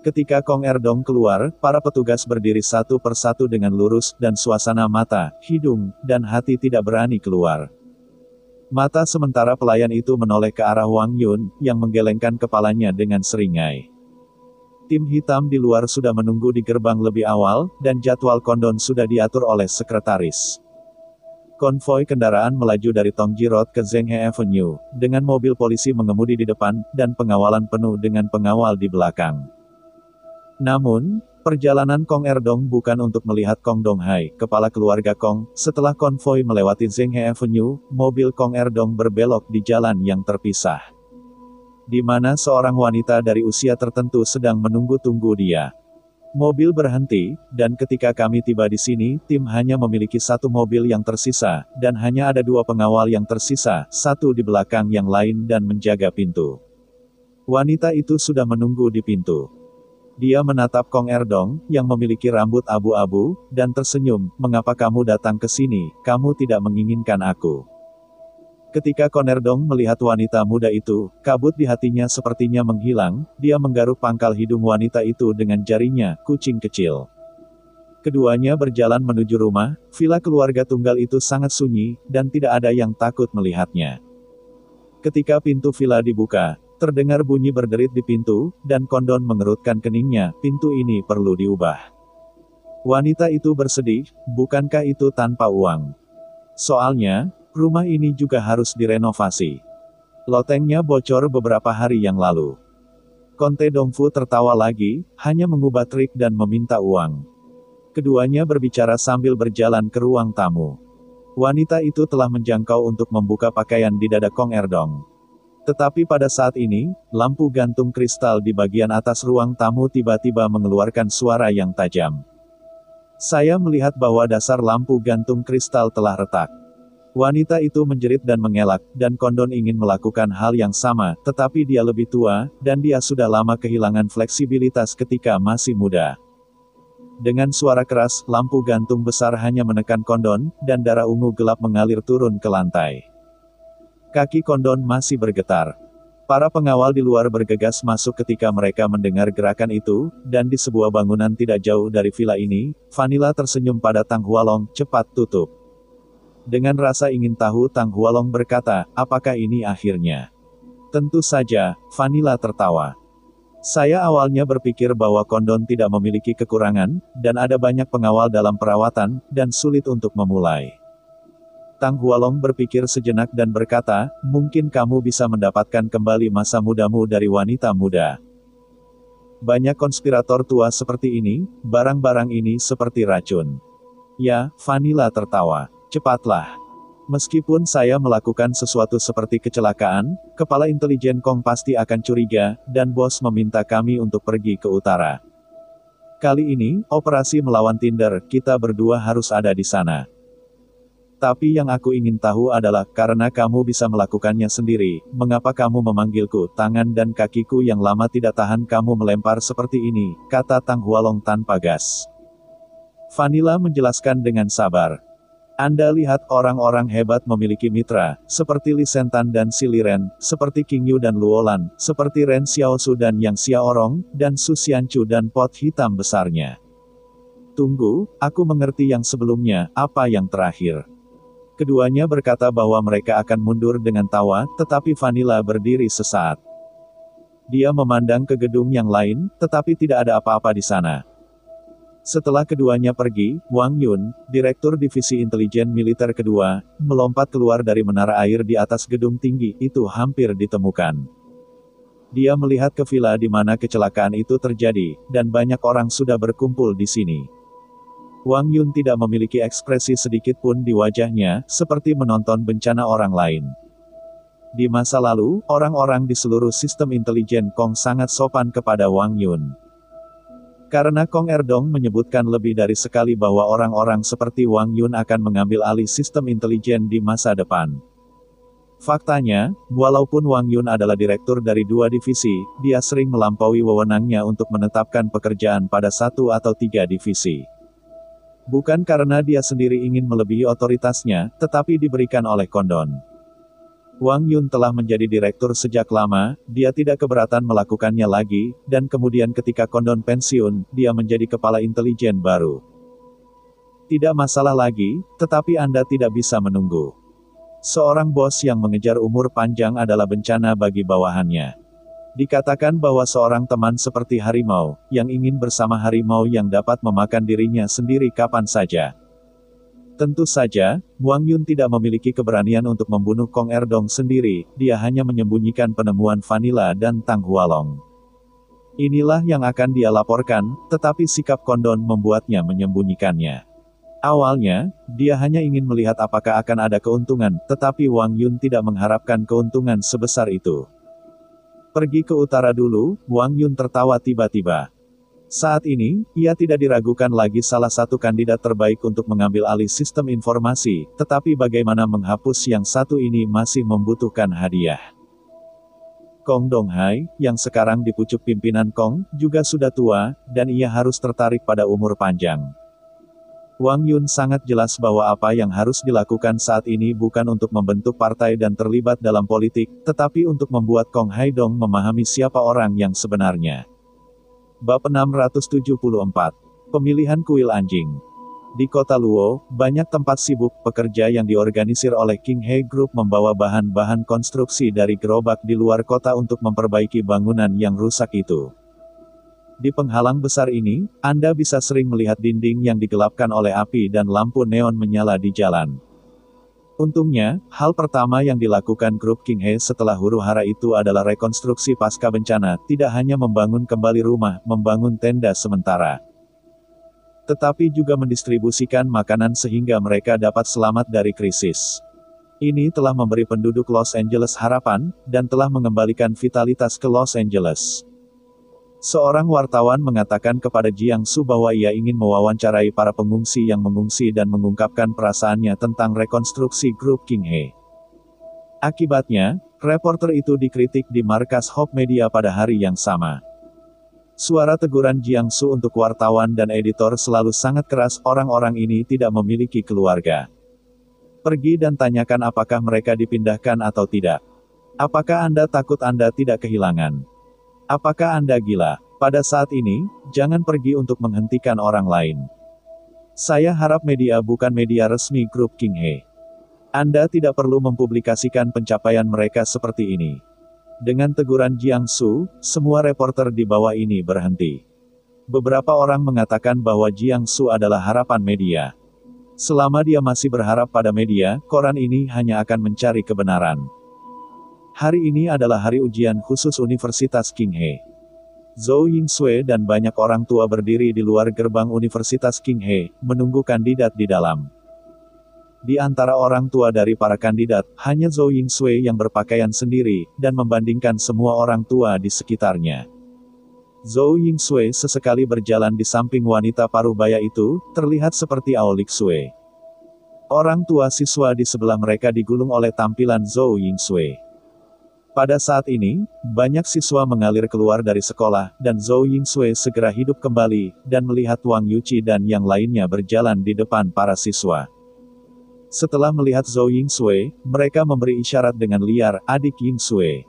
Ketika Kong Erdong keluar, para petugas berdiri satu persatu dengan lurus, dan suasana mata, hidung, dan hati tidak berani keluar. Mata sementara pelayan itu menoleh ke arah Wang Yun, yang menggelengkan kepalanya dengan seringai. Tim hitam di luar sudah menunggu di gerbang lebih awal, dan jadwal Kondon sudah diatur oleh sekretaris. Konvoi kendaraan melaju dari Tongji Road ke Zhenghe Avenue, dengan mobil polisi mengemudi di depan, dan pengawalan penuh dengan pengawal di belakang. Namun, perjalanan Kong Erdong bukan untuk melihat Kong Donghai, kepala keluarga Kong. Setelah konvoi melewati Zhenghe Avenue, mobil Kong Erdong berbelok di jalan yang terpisah, di mana seorang wanita dari usia tertentu sedang menunggu-tunggu dia. Mobil berhenti, dan ketika kami tiba di sini, tim hanya memiliki satu mobil yang tersisa, dan hanya ada dua pengawal yang tersisa, satu di belakang yang lain dan menjaga pintu. Wanita itu sudah menunggu di pintu. Dia menatap Kong Erdong, yang memiliki rambut abu-abu, dan tersenyum, mengapa kamu datang ke sini, kamu tidak menginginkan aku. Ketika Kong Erdong melihat wanita muda itu, kabut di hatinya sepertinya menghilang, dia menggaruk pangkal hidung wanita itu dengan jarinya, kucing kecil. Keduanya berjalan menuju rumah, villa keluarga tunggal itu sangat sunyi, dan tidak ada yang takut melihatnya. Ketika pintu villa dibuka, terdengar bunyi berderit di pintu, dan Kondon mengerutkan keningnya, pintu ini perlu diubah. Wanita itu bersedih, bukankah itu tanpa uang? Soalnya, rumah ini juga harus direnovasi. Lotengnya bocor beberapa hari yang lalu. Konte Dongfu tertawa lagi, hanya mengubah trik dan meminta uang. Keduanya berbicara sambil berjalan ke ruang tamu. Wanita itu telah menjangkau untuk membuka pakaian di dada Kong Erdong. Tetapi pada saat ini, lampu gantung kristal di bagian atas ruang tamu tiba-tiba mengeluarkan suara yang tajam. Saya melihat bahwa dasar lampu gantung kristal telah retak. Wanita itu menjerit dan mengelak, dan Kondon ingin melakukan hal yang sama, tetapi dia lebih tua, dan dia sudah lama kehilangan fleksibilitas ketika masih muda. Dengan suara keras, lampu gantung besar hanya menekan Kondon, dan darah ungu gelap mengalir turun ke lantai. Kaki Kondon masih bergetar. Para pengawal di luar bergegas masuk ketika mereka mendengar gerakan itu, dan di sebuah bangunan tidak jauh dari villa ini, Vanilla tersenyum pada Tang Hualong, cepat tutup. Dengan rasa ingin tahu Tang Hualong berkata, apakah ini akhirnya? Tentu saja, Vanilla tertawa. Saya awalnya berpikir bahwa Kondon tidak memiliki kekurangan, dan ada banyak pengawal dalam perawatan, dan sulit untuk memulai. Tang Hualong berpikir sejenak dan berkata, mungkin kamu bisa mendapatkan kembali masa mudamu dari wanita muda. Banyak konspirator tua seperti ini, barang-barang ini seperti racun. Ya, Vanilla tertawa. Cepatlah. Meskipun saya melakukan sesuatu seperti kecelakaan, kepala intelijen Kong pasti akan curiga, dan bos meminta kami untuk pergi ke utara. Kali ini, operasi melawan Tinder, kita berdua harus ada di sana. Tapi yang aku ingin tahu adalah, karena kamu bisa melakukannya sendiri, mengapa kamu memanggilku, tangan dan kakiku yang lama tidak tahan kamu melempar seperti ini, kata Tang Hualong tanpa gas. Vanilla menjelaskan dengan sabar. Anda lihat orang-orang hebat memiliki mitra, seperti Li Sentan dan Si Liren, seperti King Yu dan Luolan, seperti Ren Xiaosu dan Yang Xiaorong, dan Su Xianchu dan pot hitam besarnya. Tunggu, aku mengerti yang sebelumnya, apa yang terakhir. Keduanya berkata bahwa mereka akan mundur dengan tawa, tetapi Vanilla berdiri sesaat. Dia memandang ke gedung yang lain, tetapi tidak ada apa-apa di sana. Setelah keduanya pergi, Wang Yun, Direktur Divisi Intelijen Militer kedua, melompat keluar dari menara air di atas gedung tinggi, itu hampir ditemukan. Dia melihat ke villa di mana kecelakaan itu terjadi, dan banyak orang sudah berkumpul di sini. Wang Yun tidak memiliki ekspresi sedikit pun di wajahnya, seperti menonton bencana orang lain. Di masa lalu, orang-orang di seluruh sistem intelijen Kong sangat sopan kepada Wang Yun. Karena Kong Erdong menyebutkan lebih dari sekali bahwa orang-orang seperti Wang Yun akan mengambil alih sistem intelijen di masa depan. Faktanya, walaupun Wang Yun adalah direktur dari 2 divisi, dia sering melampaui wewenangnya untuk menetapkan pekerjaan pada 1 atau 3 divisi. Bukan karena dia sendiri ingin melebihi otoritasnya, tetapi diberikan oleh Kondon. Wang Yun telah menjadi direktur sejak lama, dia tidak keberatan melakukannya lagi, dan kemudian ketika Kondon pensiun, dia menjadi kepala intelijen baru. Tidak masalah lagi, tetapi Anda tidak bisa menunggu. Seorang bos yang mengejar umur panjang adalah bencana bagi bawahannya. Dikatakan bahwa seorang teman seperti harimau, yang ingin bersama harimau yang dapat memakan dirinya sendiri kapan saja. Tentu saja, Wang Yun tidak memiliki keberanian untuk membunuh Kong Erdong sendiri, dia hanya menyembunyikan penemuan Vanilla dan Tang Hualong. Inilah yang akan dia laporkan, tetapi sikap Kondon membuatnya menyembunyikannya. Awalnya, dia hanya ingin melihat apakah akan ada keuntungan, tetapi Wang Yun tidak mengharapkan keuntungan sebesar itu. Pergi ke utara dulu, Wang Yun tertawa tiba-tiba. Saat ini, ia tidak diragukan lagi salah satu kandidat terbaik untuk mengambil alih sistem informasi, tetapi bagaimana menghapus yang satu ini masih membutuhkan hadiah. Kong Donghai, yang sekarang di pucuk pimpinan Kong, juga sudah tua, dan ia harus tertarik pada umur panjang. Wang Yun sangat jelas bahwa apa yang harus dilakukan saat ini bukan untuk membentuk partai dan terlibat dalam politik, tetapi untuk membuat Kong Haidong memahami siapa orang yang sebenarnya. Bab 674. Pemilihan kuil anjing. Di kota Luo, banyak tempat sibuk pekerja yang diorganisir oleh King He Group membawa bahan-bahan konstruksi dari gerobak di luar kota untuk memperbaiki bangunan yang rusak itu. Di penghalang besar ini, Anda bisa sering melihat dinding yang digelapkan oleh api dan lampu neon menyala di jalan. Untungnya, hal pertama yang dilakukan grup King He setelah huru-hara itu adalah rekonstruksi pasca bencana, tidak hanya membangun kembali rumah, membangun tenda sementara, tetapi juga mendistribusikan makanan sehingga mereka dapat selamat dari krisis. Ini telah memberi penduduk Los Angeles harapan, dan telah mengembalikan vitalitas ke Los Angeles. Seorang wartawan mengatakan kepada Jiang Su bahwa ia ingin mewawancarai para pengungsi yang mengungsi dan mengungkapkan perasaannya tentang rekonstruksi grup King He. Akibatnya, reporter itu dikritik di markas Hope Media pada hari yang sama. Suara teguran Jiang Su untuk wartawan dan editor selalu sangat keras, orang-orang ini tidak memiliki keluarga. Pergi dan tanyakan apakah mereka dipindahkan atau tidak. Apakah Anda takut Anda tidak kehilangan? Apakah Anda gila? Pada saat ini, jangan pergi untuk menghentikan orang lain. Saya harap media bukan media resmi grup King He. Anda tidak perlu mempublikasikan pencapaian mereka seperti ini. Dengan teguran Jiang Su, semua reporter di bawah ini berhenti. Beberapa orang mengatakan bahwa Jiang Su adalah harapan media. Selama dia masih berharap pada media, koran ini hanya akan mencari kebenaran. Hari ini adalah hari ujian khusus Universitas King He. Zhou Yingsui dan banyak orang tua berdiri di luar gerbang Universitas King He, menunggu kandidat di dalam. Di antara orang tua dari para kandidat, hanya Zhou Yingsui yang berpakaian sendiri, dan membandingkan semua orang tua di sekitarnya. Zhou Yingsui sesekali berjalan di samping wanita parubaya itu, terlihat seperti Ao Liksui. Orang tua siswa di sebelah mereka digulung oleh tampilan Zhou Yingsui. Pada saat ini, banyak siswa mengalir keluar dari sekolah, dan Zhou Yingsui segera hidup kembali, dan melihat Wang Yuqi dan yang lainnya berjalan di depan para siswa. Setelah melihat Zhou Yingsui, mereka memberi isyarat dengan liar, adik Yingsui.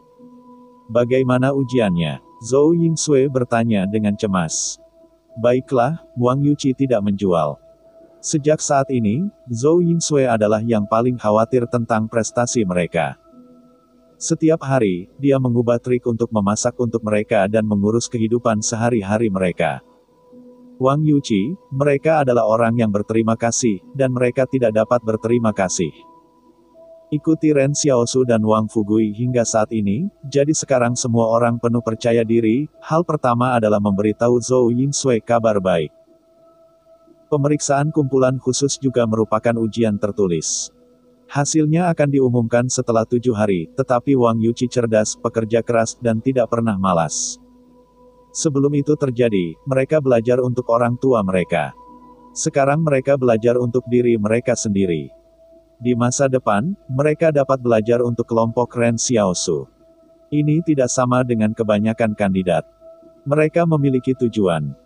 Bagaimana ujiannya? Zhou Yingsui bertanya dengan cemas. Baiklah, Wang Yuqi tidak menjual. Sejak saat ini, Zhou Yingsui adalah yang paling khawatir tentang prestasi mereka. Setiap hari, dia mengubah trik untuk memasak untuk mereka dan mengurus kehidupan sehari-hari mereka. Wang Yuqi, mereka adalah orang yang berterima kasih, dan mereka tidak dapat berterima kasih. Ikuti Ren Xiaosu dan Wang Fugui hingga saat ini, jadi sekarang semua orang penuh percaya diri. Hal pertama adalah memberitahu Zhou Yingsui kabar baik. Pemeriksaan kumpulan khusus juga merupakan ujian tertulis. Hasilnya akan diumumkan setelah 7 hari, tetapi Wang Yuqi cerdas, pekerja keras, dan tidak pernah malas. Sebelum itu terjadi, mereka belajar untuk orang tua mereka. Sekarang mereka belajar untuk diri mereka sendiri. Di masa depan, mereka dapat belajar untuk kelompok Ren Xiaosu. Ini tidak sama dengan kebanyakan kandidat. Mereka memiliki tujuan.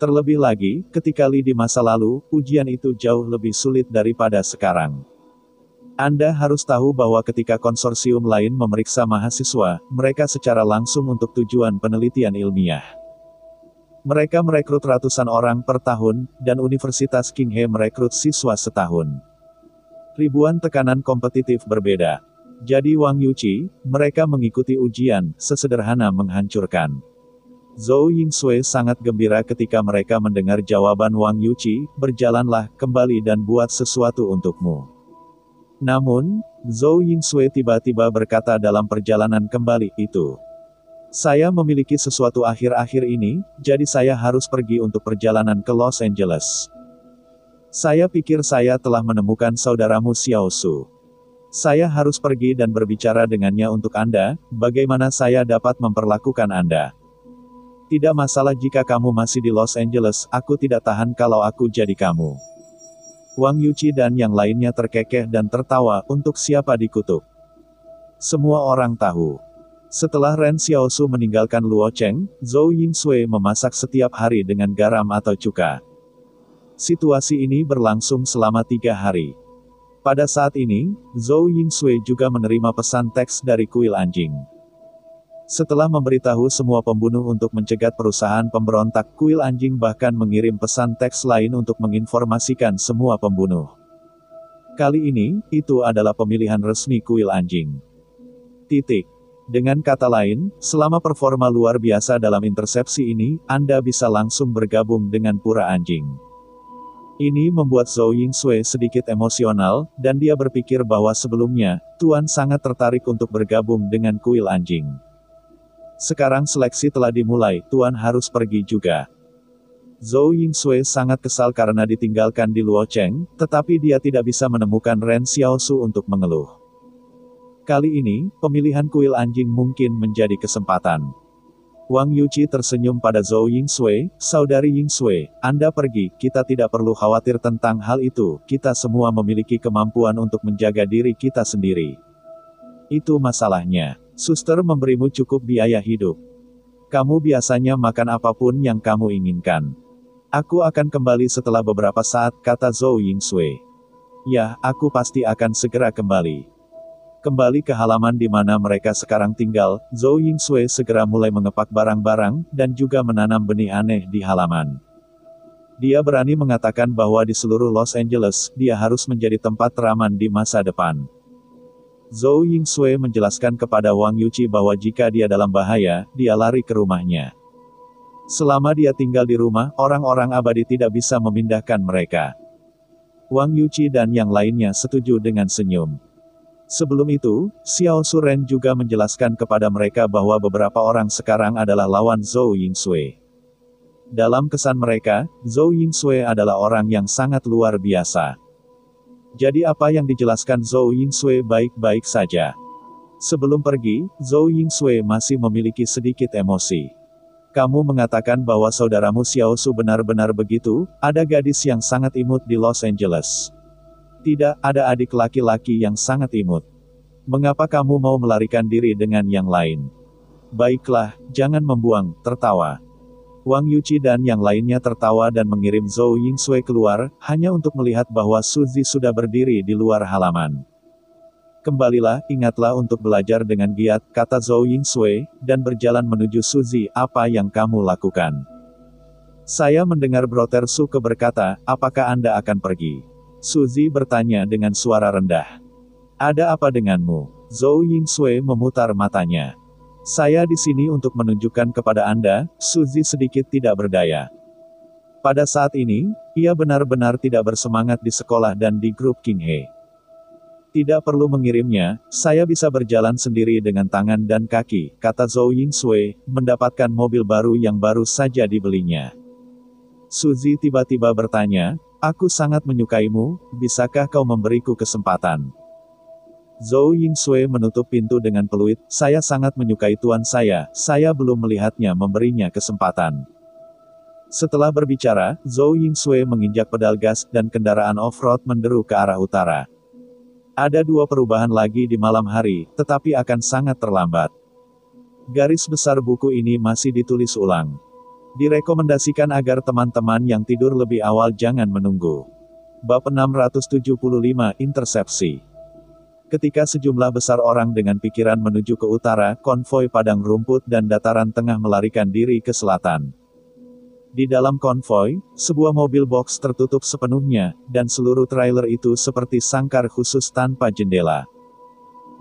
Terlebih lagi, ketika di masa lalu, ujian itu jauh lebih sulit daripada sekarang. Anda harus tahu bahwa ketika konsorsium lain memeriksa mahasiswa, mereka secara langsung untuk tujuan penelitian ilmiah. Mereka merekrut ratusan orang per tahun, dan Universitas King He merekrut siswa setahun. Ribuan tekanan kompetitif berbeda. Jadi Wang Yuqi, mereka mengikuti ujian, sesederhana menghancurkan. Zhou Yingsui sangat gembira ketika mereka mendengar jawaban Wang Yuqi, berjalanlah, kembali dan buat sesuatu untukmu. Namun, Zhou Yingsui tiba-tiba berkata dalam perjalanan kembali itu. Saya memiliki sesuatu akhir-akhir ini, jadi saya harus pergi untuk perjalanan ke Los Angeles. Saya pikir saya telah menemukan saudaramu Xiaosu. Saya harus pergi dan berbicara dengannya untuk Anda, bagaimana saya dapat memperlakukan Anda. Tidak masalah jika kamu masih di Los Angeles, aku tidak tahan kalau aku jadi kamu. Wang Yuqi dan yang lainnya terkekeh dan tertawa, untuk siapa dikutuk. Semua orang tahu. Setelah Ren Xiaosu meninggalkan Luocheng, Zhou Yingsui memasak setiap hari dengan garam atau cuka. Situasi ini berlangsung selama 3 hari. Pada saat ini, Zhou Yingsui juga menerima pesan teks dari kuil anjing. Setelah memberitahu semua pembunuh untuk mencegat perusahaan pemberontak, kuil anjing bahkan mengirim pesan teks lain untuk menginformasikan semua pembunuh. Kali ini, itu adalah pemilihan resmi kuil anjing. Titik. Dengan kata lain, selama performa luar biasa dalam intersepsi ini, Anda bisa langsung bergabung dengan pura anjing. Ini membuat Zhou Yingsui sedikit emosional, dan dia berpikir bahwa sebelumnya, Tuan sangat tertarik untuk bergabung dengan kuil anjing. Sekarang seleksi telah dimulai, Tuan harus pergi juga. Zhou Yingsui sangat kesal karena ditinggalkan di Luocheng, tetapi dia tidak bisa menemukan Ren Xiaosu untuk mengeluh. Kali ini, pemilihan kuil anjing mungkin menjadi kesempatan. Wang Yuqi tersenyum pada Zhou Yingsui, "Saudari Yingsui, Anda pergi, kita tidak perlu khawatir tentang hal itu, kita semua memiliki kemampuan untuk menjaga diri kita sendiri. Itu masalahnya. Suster memberimu cukup biaya hidup. Kamu biasanya makan apapun yang kamu inginkan. Aku akan kembali setelah beberapa saat," kata Zhou Yingsui. "Ya, aku pasti akan segera kembali." Kembali ke halaman di mana mereka sekarang tinggal, Zhou Yingsui segera mulai mengepak barang-barang, dan juga menanam benih aneh di halaman. Dia berani mengatakan bahwa di seluruh Los Angeles, dia harus menjadi tempat teraman di masa depan. Zhou Yingsui menjelaskan kepada Wang Yuqi bahwa jika dia dalam bahaya, dia lari ke rumahnya. Selama dia tinggal di rumah, orang-orang abadi tidak bisa memindahkan mereka. Wang Yuqi dan yang lainnya setuju dengan senyum. Sebelum itu, Xiao Suren juga menjelaskan kepada mereka bahwa beberapa orang sekarang adalah lawan Zhou Yingsui. Dalam kesan mereka, Zhou Yingsui adalah orang yang sangat luar biasa. Jadi apa yang dijelaskan Zhou Yingsui baik-baik saja. Sebelum pergi, Zhou Yingsui masih memiliki sedikit emosi. "Kamu mengatakan bahwa saudaramu Xiaosu benar-benar begitu, ada gadis yang sangat imut di Los Angeles. Tidak, ada adik laki-laki yang sangat imut. Mengapa kamu mau melarikan diri dengan yang lain? Baiklah, jangan membuang," tertawa. Wang Yuqi dan yang lainnya tertawa dan mengirim Zhou Yingsui keluar, hanya untuk melihat bahwa Suzy sudah berdiri di luar halaman. "Kembalilah, ingatlah untuk belajar dengan giat," kata Zhou Yingsui, dan berjalan menuju Suzy. "Apa yang kamu lakukan?" "Saya mendengar Brother Suke berkata, apakah Anda akan pergi?" Suzy bertanya dengan suara rendah. "Ada apa denganmu?" Zhou Yingsui memutar matanya. "Saya di sini untuk menunjukkan kepada Anda," Suzy sedikit tidak berdaya. Pada saat ini, ia benar-benar tidak bersemangat di sekolah dan di grup King He. "Tidak perlu mengirimnya, saya bisa berjalan sendiri dengan tangan dan kaki," kata Zhou Yingsui, mendapatkan mobil baru yang baru saja dibelinya. Suzy tiba-tiba bertanya, "Aku sangat menyukaimu, bisakah kau memberiku kesempatan?" Zhou Yingsui menutup pintu dengan peluit, "Saya sangat menyukai tuan saya belum melihatnya memberinya kesempatan." Setelah berbicara, Zhou Yingsui menginjak pedal gas, dan kendaraan off-road menderu ke arah utara. Ada 2 perubahan lagi di malam hari, tetapi akan sangat terlambat. Garis besar buku ini masih ditulis ulang. Direkomendasikan agar teman-teman yang tidur lebih awal jangan menunggu. Bab 675 Intersepsi. Ketika sejumlah besar orang dengan pikiran menuju ke utara, konvoi padang rumput dan dataran tengah melarikan diri ke selatan. Di dalam konvoi, sebuah mobil box tertutup sepenuhnya, dan seluruh trailer itu seperti sangkar khusus tanpa jendela.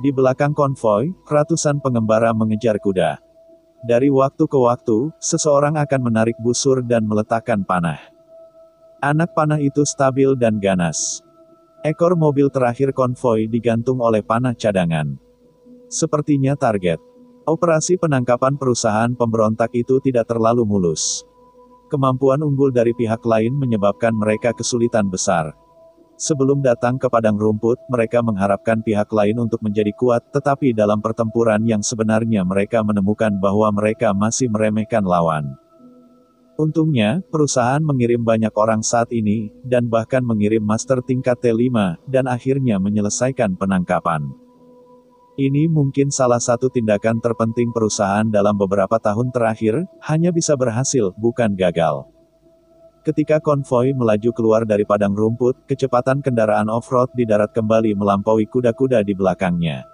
Di belakang konvoi, ratusan pengembara mengejar kuda. Dari waktu ke waktu, seseorang akan menarik busur dan meletakkan panah. Anak panah itu stabil dan ganas. Ekor mobil terakhir konvoi digantung oleh panah cadangan. Sepertinya target. Operasi penangkapan perusahaan pemberontak itu tidak terlalu mulus. Kemampuan unggul dari pihak lain menyebabkan mereka kesulitan besar. Sebelum datang ke padang rumput, mereka mengharapkan pihak lain untuk menjadi kuat, tetapi dalam pertempuran yang sebenarnya mereka menemukan bahwa mereka masih meremehkan lawan. Untungnya, perusahaan mengirim banyak orang saat ini, dan bahkan mengirim master tingkat T5, dan akhirnya menyelesaikan penangkapan. Ini mungkin salah satu tindakan terpenting perusahaan dalam beberapa tahun terakhir, hanya bisa berhasil, bukan gagal. Ketika konvoi melaju keluar dari padang rumput, kecepatan kendaraan off-road di darat kembali melampaui kuda-kuda di belakangnya.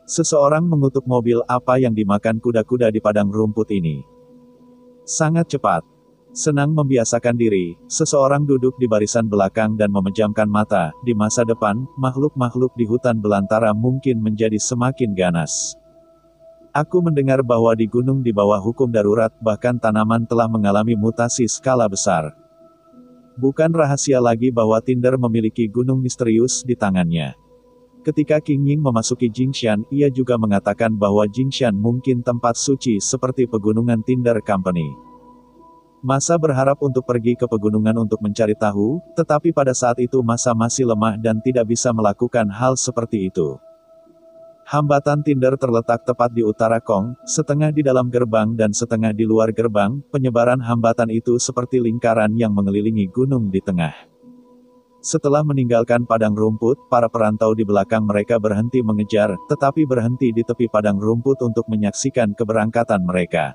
Seseorang mengutuk mobil apa yang dimakan kuda-kuda di padang rumput ini. Sangat cepat. Senang membiasakan diri, seseorang duduk di barisan belakang dan memejamkan mata. Di masa depan, makhluk-makhluk di hutan belantara mungkin menjadi semakin ganas. Aku mendengar bahwa di gunung di bawah hukum darurat, bahkan tanaman telah mengalami mutasi skala besar. Bukan rahasia lagi bahwa Tinder memiliki gunung misterius di tangannya. Ketika King Ying memasuki Jingshan, ia juga mengatakan bahwa Jingshan mungkin tempat suci seperti pegunungan Tinder Company. Masa berharap untuk pergi ke pegunungan untuk mencari tahu, tetapi pada saat itu Masa masih lemah dan tidak bisa melakukan hal seperti itu. Hambatan Tinder terletak tepat di utara Kong, setengah di dalam gerbang dan setengah di luar gerbang. Penyebaran hambatan itu seperti lingkaran yang mengelilingi gunung di tengah. Setelah meninggalkan padang rumput, para perantau di belakang mereka berhenti mengejar, tetapi berhenti di tepi padang rumput untuk menyaksikan keberangkatan mereka.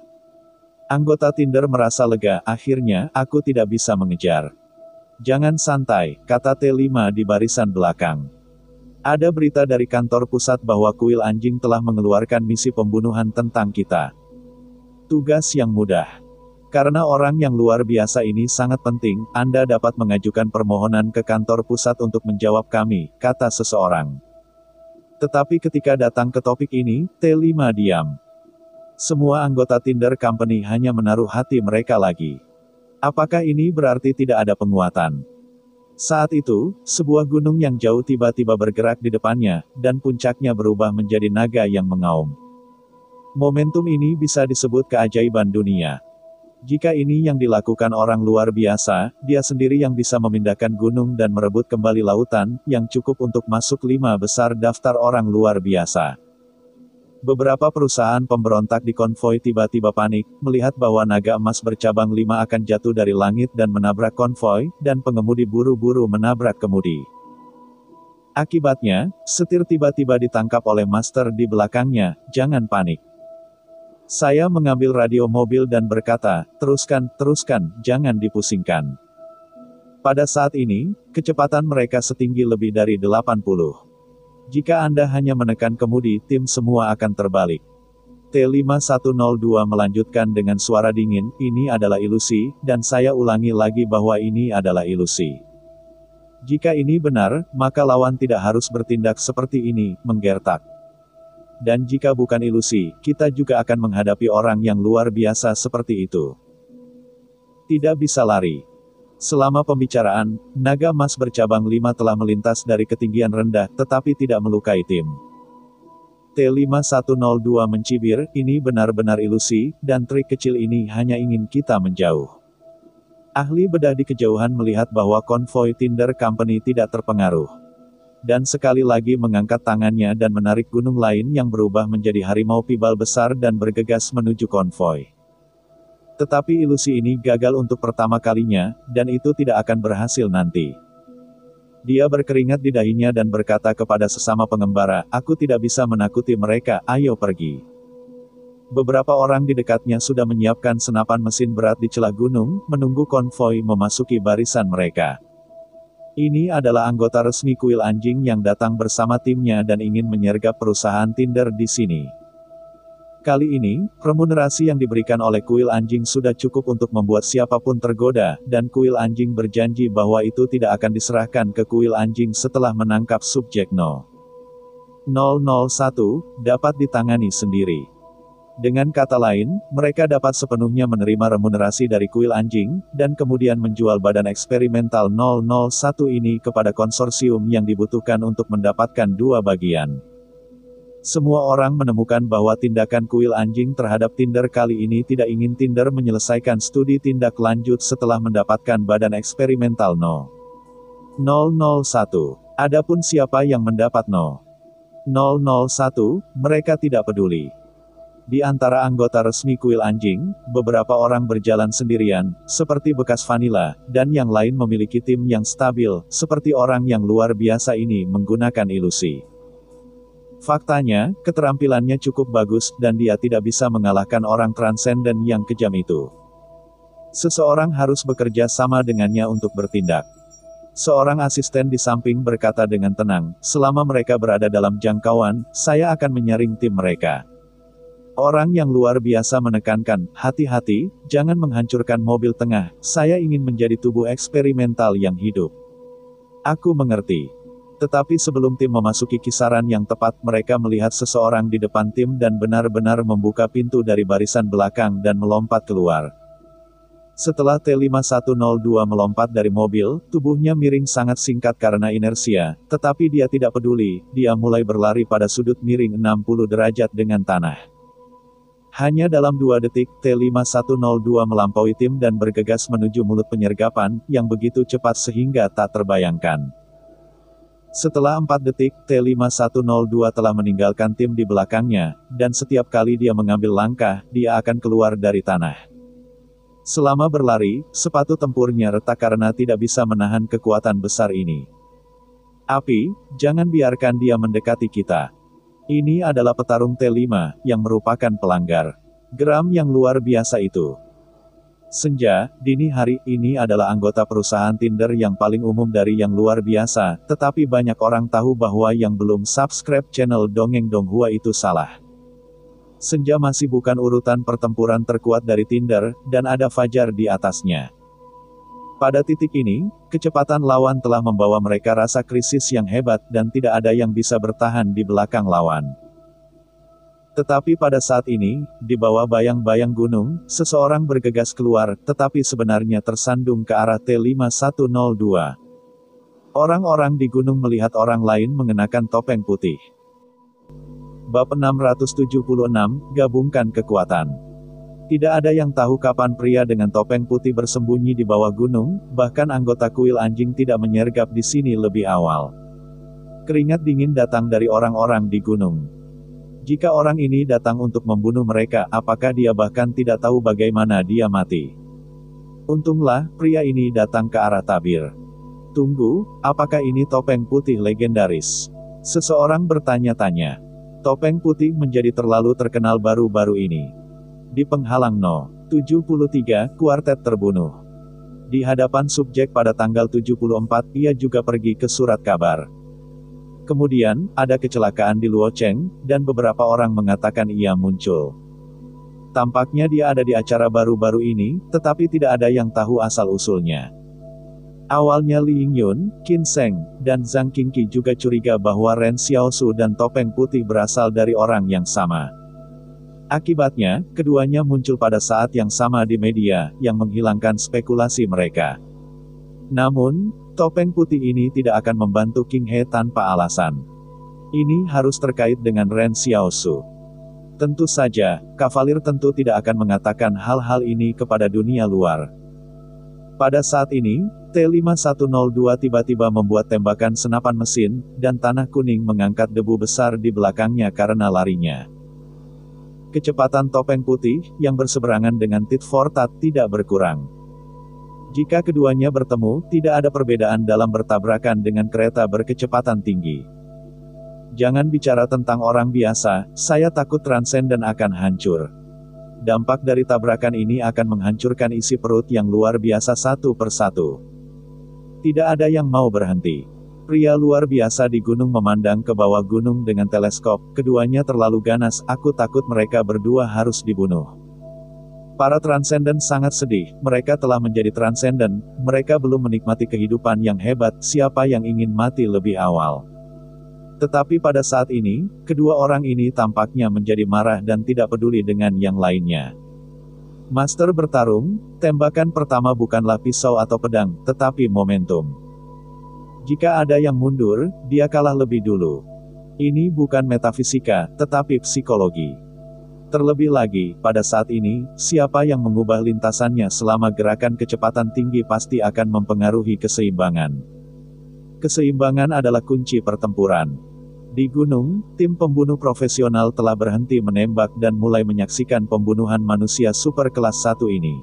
Anggota Tinder merasa lega, akhirnya, aku tidak bisa mengejar. Jangan santai, kata T5 di barisan belakang. Ada berita dari kantor pusat bahwa kuil anjing telah mengeluarkan misi pembunuhan tentang kita. Tugas yang mudah. Karena orang yang luar biasa ini sangat penting, Anda dapat mengajukan permohonan ke kantor pusat untuk menjawab kami, kata seseorang. Tetapi ketika datang ke topik ini, T5 diam. Semua anggota Tinder Company hanya menaruh hati mereka lagi. Apakah ini berarti tidak ada penguatan? Saat itu, sebuah gunung yang jauh tiba-tiba bergerak di depannya, dan puncaknya berubah menjadi naga yang mengaum. Momentum ini bisa disebut keajaiban dunia. Jika ini yang dilakukan orang luar biasa, dia sendiri yang bisa memindahkan gunung dan merebut kembali lautan, yang cukup untuk masuk 5 besar daftar orang luar biasa. Beberapa perusahaan pemberontak di konvoi tiba-tiba panik, melihat bahwa naga emas bercabang 5 akan jatuh dari langit dan menabrak konvoi, dan pengemudi buru-buru menabrak kemudi. Akibatnya, setir tiba-tiba ditangkap oleh master di belakangnya, jangan panik. Saya mengambil radio mobil dan berkata, teruskan, jangan dipusingkan. Pada saat ini, kecepatan mereka setinggi lebih dari 80. Jika Anda hanya menekan kemudi, tim semua akan terbalik. T5102 melanjutkan dengan suara dingin, ini adalah ilusi, dan saya ulangi lagi bahwa ini adalah ilusi. Jika ini benar, maka lawan tidak harus bertindak seperti ini, menggertak. Dan jika bukan ilusi, kita juga akan menghadapi orang yang luar biasa seperti itu. Tidak bisa lari. Selama pembicaraan, naga emas bercabang 5 telah melintas dari ketinggian rendah, tetapi tidak melukai tim. T5102 mencibir, ini benar-benar ilusi, dan trik kecil ini hanya ingin kita menjauh. Ahli bedah di kejauhan melihat bahwa konvoi Tinder Company tidak terpengaruh. Dan sekali lagi mengangkat tangannya dan menarik gunung lain yang berubah menjadi harimau pibal besar dan bergegas menuju konvoi. Tetapi ilusi ini gagal untuk pertama kalinya, dan itu tidak akan berhasil nanti. Dia berkeringat di dahinya dan berkata kepada sesama pengembara, aku tidak bisa menakuti mereka, ayo pergi. Beberapa orang di dekatnya sudah menyiapkan senapan mesin berat di celah gunung, menunggu konvoi memasuki barisan mereka. Ini adalah anggota resmi kuil anjing yang datang bersama timnya dan ingin menyergap perusahaan Tinder di sini. Kali ini, remunerasi yang diberikan oleh kuil anjing sudah cukup untuk membuat siapapun tergoda, dan kuil anjing berjanji bahwa itu tidak akan diserahkan ke kuil anjing setelah menangkap subjek No. 001, dapat ditangani sendiri. Dengan kata lain, mereka dapat sepenuhnya menerima remunerasi dari kuil anjing, dan kemudian menjual badan eksperimental 001 ini kepada konsorsium yang dibutuhkan untuk mendapatkan 2 bagian. Semua orang menemukan bahwa tindakan kuil anjing terhadap Tinder kali ini tidak ingin Tinder menyelesaikan studi tindak lanjut setelah mendapatkan badan eksperimental 001. Adapun siapa yang mendapat 001, mereka tidak peduli. Di antara anggota resmi kuil anjing, beberapa orang berjalan sendirian, seperti bekas vanila, dan yang lain memiliki tim yang stabil, seperti orang yang luar biasa ini menggunakan ilusi. Faktanya, keterampilannya cukup bagus, dan dia tidak bisa mengalahkan orang transenden yang kejam itu. Seseorang harus bekerja sama dengannya untuk bertindak. Seorang asisten di samping berkata dengan tenang, selama mereka berada dalam jangkauan, saya akan menyaring tim mereka. Orang yang luar biasa menekankan, hati-hati, jangan menghancurkan mobil tengah, saya ingin menjadi tubuh eksperimental yang hidup. Aku mengerti. Tetapi sebelum tim memasuki kisaran yang tepat, mereka melihat seseorang di depan tim dan benar-benar membuka pintu dari barisan belakang dan melompat keluar. Setelah T-5102 melompat dari mobil, tubuhnya miring sangat singkat karena inersia, tetapi dia tidak peduli, dia mulai berlari pada sudut miring 60 derajat dengan tanah. Hanya dalam 2 detik, T-5102 melampaui tim dan bergegas menuju mulut penyergapan, yang begitu cepat sehingga tak terbayangkan. Setelah 4 detik, T-5102 telah meninggalkan tim di belakangnya, dan setiap kali dia mengambil langkah, dia akan keluar dari tanah. Selama berlari, sepatu tempurnya retak karena tidak bisa menahan kekuatan besar ini. Api, jangan biarkan dia mendekati kita. Ini adalah petarung T5, yang merupakan pelanggar. Geram yang luar biasa itu. Senja, dini hari, ini adalah anggota perusahaan Tinder yang paling umum dari yang luar biasa, tetapi banyak orang tahu bahwa yang belum subscribe channel Dongeng Donghua itu salah. Senja masih bukan urutan pertempuran terkuat dari Tinder, dan ada Fajar di atasnya. Pada titik ini, kecepatan lawan telah membawa mereka rasa krisis yang hebat dan tidak ada yang bisa bertahan di belakang lawan. Tetapi pada saat ini, di bawah bayang-bayang gunung, seseorang bergegas keluar, tetapi sebenarnya tersandung ke arah T-5102. Orang-orang di gunung melihat orang lain mengenakan topeng putih. Bab 676, Gabungkan Kekuatan. Tidak ada yang tahu kapan pria dengan topeng putih bersembunyi di bawah gunung, bahkan anggota kuil anjing tidak menyergap di sini lebih awal. Keringat dingin datang dari orang-orang di gunung. Jika orang ini datang untuk membunuh mereka, apakah dia bahkan tidak tahu bagaimana dia mati? Untunglah, pria ini datang ke arah tabir. Tunggu, apakah ini topeng putih legendaris? Seseorang bertanya-tanya. Topeng putih menjadi terlalu terkenal baru-baru ini. Di penghalang No. 73, kuartet terbunuh. Di hadapan subjek pada tanggal 74, ia juga pergi ke surat kabar. Kemudian, ada kecelakaan di Luocheng, dan beberapa orang mengatakan ia muncul. Tampaknya dia ada di acara baru-baru ini, tetapi tidak ada yang tahu asal-usulnya. Awalnya Li Yingyun, Qin Sheng, dan Zhang Qingqi juga curiga bahwa Ren Xiaosu dan Topeng Putih berasal dari orang yang sama. Akibatnya, keduanya muncul pada saat yang sama di media, yang menghilangkan spekulasi mereka. Namun, Topeng Putih ini tidak akan membantu King He tanpa alasan. Ini harus terkait dengan Ren Xiaosu. Tentu saja, Kavalir tentu tidak akan mengatakan hal-hal ini kepada dunia luar. Pada saat ini, T-5102 tiba-tiba membuat tembakan senapan mesin, dan tanah kuning mengangkat debu besar di belakangnya karena larinya. Kecepatan Topeng Putih, yang berseberangan dengan Tit for Tat, tidak berkurang. Jika keduanya bertemu, tidak ada perbedaan dalam bertabrakan dengan kereta berkecepatan tinggi. Jangan bicara tentang orang biasa, saya takut transenden akan hancur. Dampak dari tabrakan ini akan menghancurkan isi perut yang luar biasa satu persatu. Tidak ada yang mau berhenti. Pria luar biasa di gunung memandang ke bawah gunung dengan teleskop, keduanya terlalu ganas, aku takut mereka berdua harus dibunuh. Para transenden sangat sedih, mereka telah menjadi transenden, mereka belum menikmati kehidupan yang hebat, siapa yang ingin mati lebih awal. Tetapi pada saat ini, kedua orang ini tampaknya menjadi marah dan tidak peduli dengan yang lainnya. Master bertarung, tembakan pertama bukanlah pisau atau pedang, tetapi momentum. Jika ada yang mundur, dia kalah lebih dulu. Ini bukan metafisika, tetapi psikologi. Terlebih lagi, pada saat ini, siapa yang mengubah lintasannya selama gerakan kecepatan tinggi pasti akan mempengaruhi keseimbangan. Keseimbangan adalah kunci pertempuran. Di gunung, tim pembunuh profesional telah berhenti menembak dan mulai menyaksikan pembunuhan manusia super kelas 1 ini.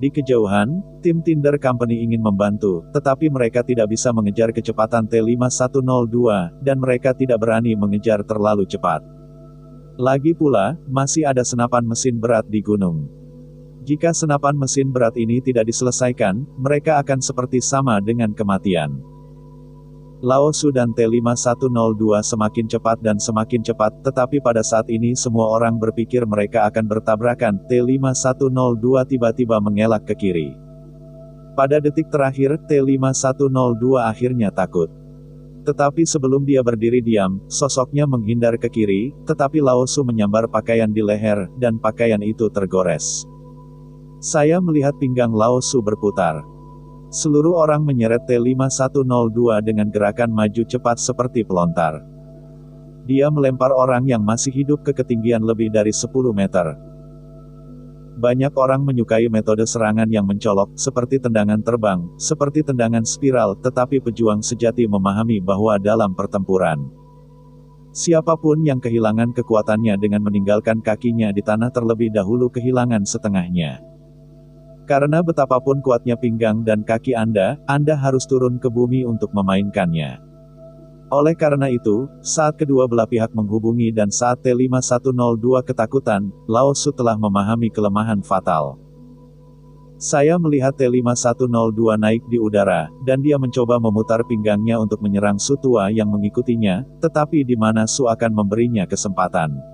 Di kejauhan, tim Tinder Company ingin membantu, tetapi mereka tidak bisa mengejar kecepatan T-5102, dan mereka tidak berani mengejar terlalu cepat. Lagi pula, masih ada senapan mesin berat di gunung. Jika senapan mesin berat ini tidak diselesaikan, mereka akan seperti sama dengan kematian. Lao Su dan T-5102 semakin cepat, tetapi pada saat ini semua orang berpikir mereka akan bertabrakan. T-5102 tiba-tiba mengelak ke kiri. Pada detik terakhir, T-5102 akhirnya takut. Tetapi sebelum dia berdiri diam, sosoknya menghindar ke kiri, tetapi Lao Su menyambar pakaian di leher, dan pakaian itu tergores. Saya melihat pinggang Lao Su berputar. Seluruh orang menyeret T-5102 dengan gerakan maju cepat seperti pelontar. Dia melempar orang yang masih hidup ke ketinggian lebih dari 10 meter. Banyak orang menyukai metode serangan yang mencolok, seperti tendangan terbang, seperti tendangan spiral, tetapi pejuang sejati memahami bahwa dalam pertempuran, siapapun yang kehilangan kekuatannya dengan meninggalkan kakinya di tanah terlebih dahulu kehilangan setengahnya. Karena betapapun kuatnya pinggang dan kaki Anda harus turun ke bumi untuk memainkannya. Oleh karena itu, saat kedua belah pihak menghubungi dan saat T-5102 ketakutan, Lao Su telah memahami kelemahan fatal. Saya melihat T-5102 naik di udara, dan dia mencoba memutar pinggangnya untuk menyerang Su tua yang mengikutinya, tetapi di mana Su akan memberinya kesempatan.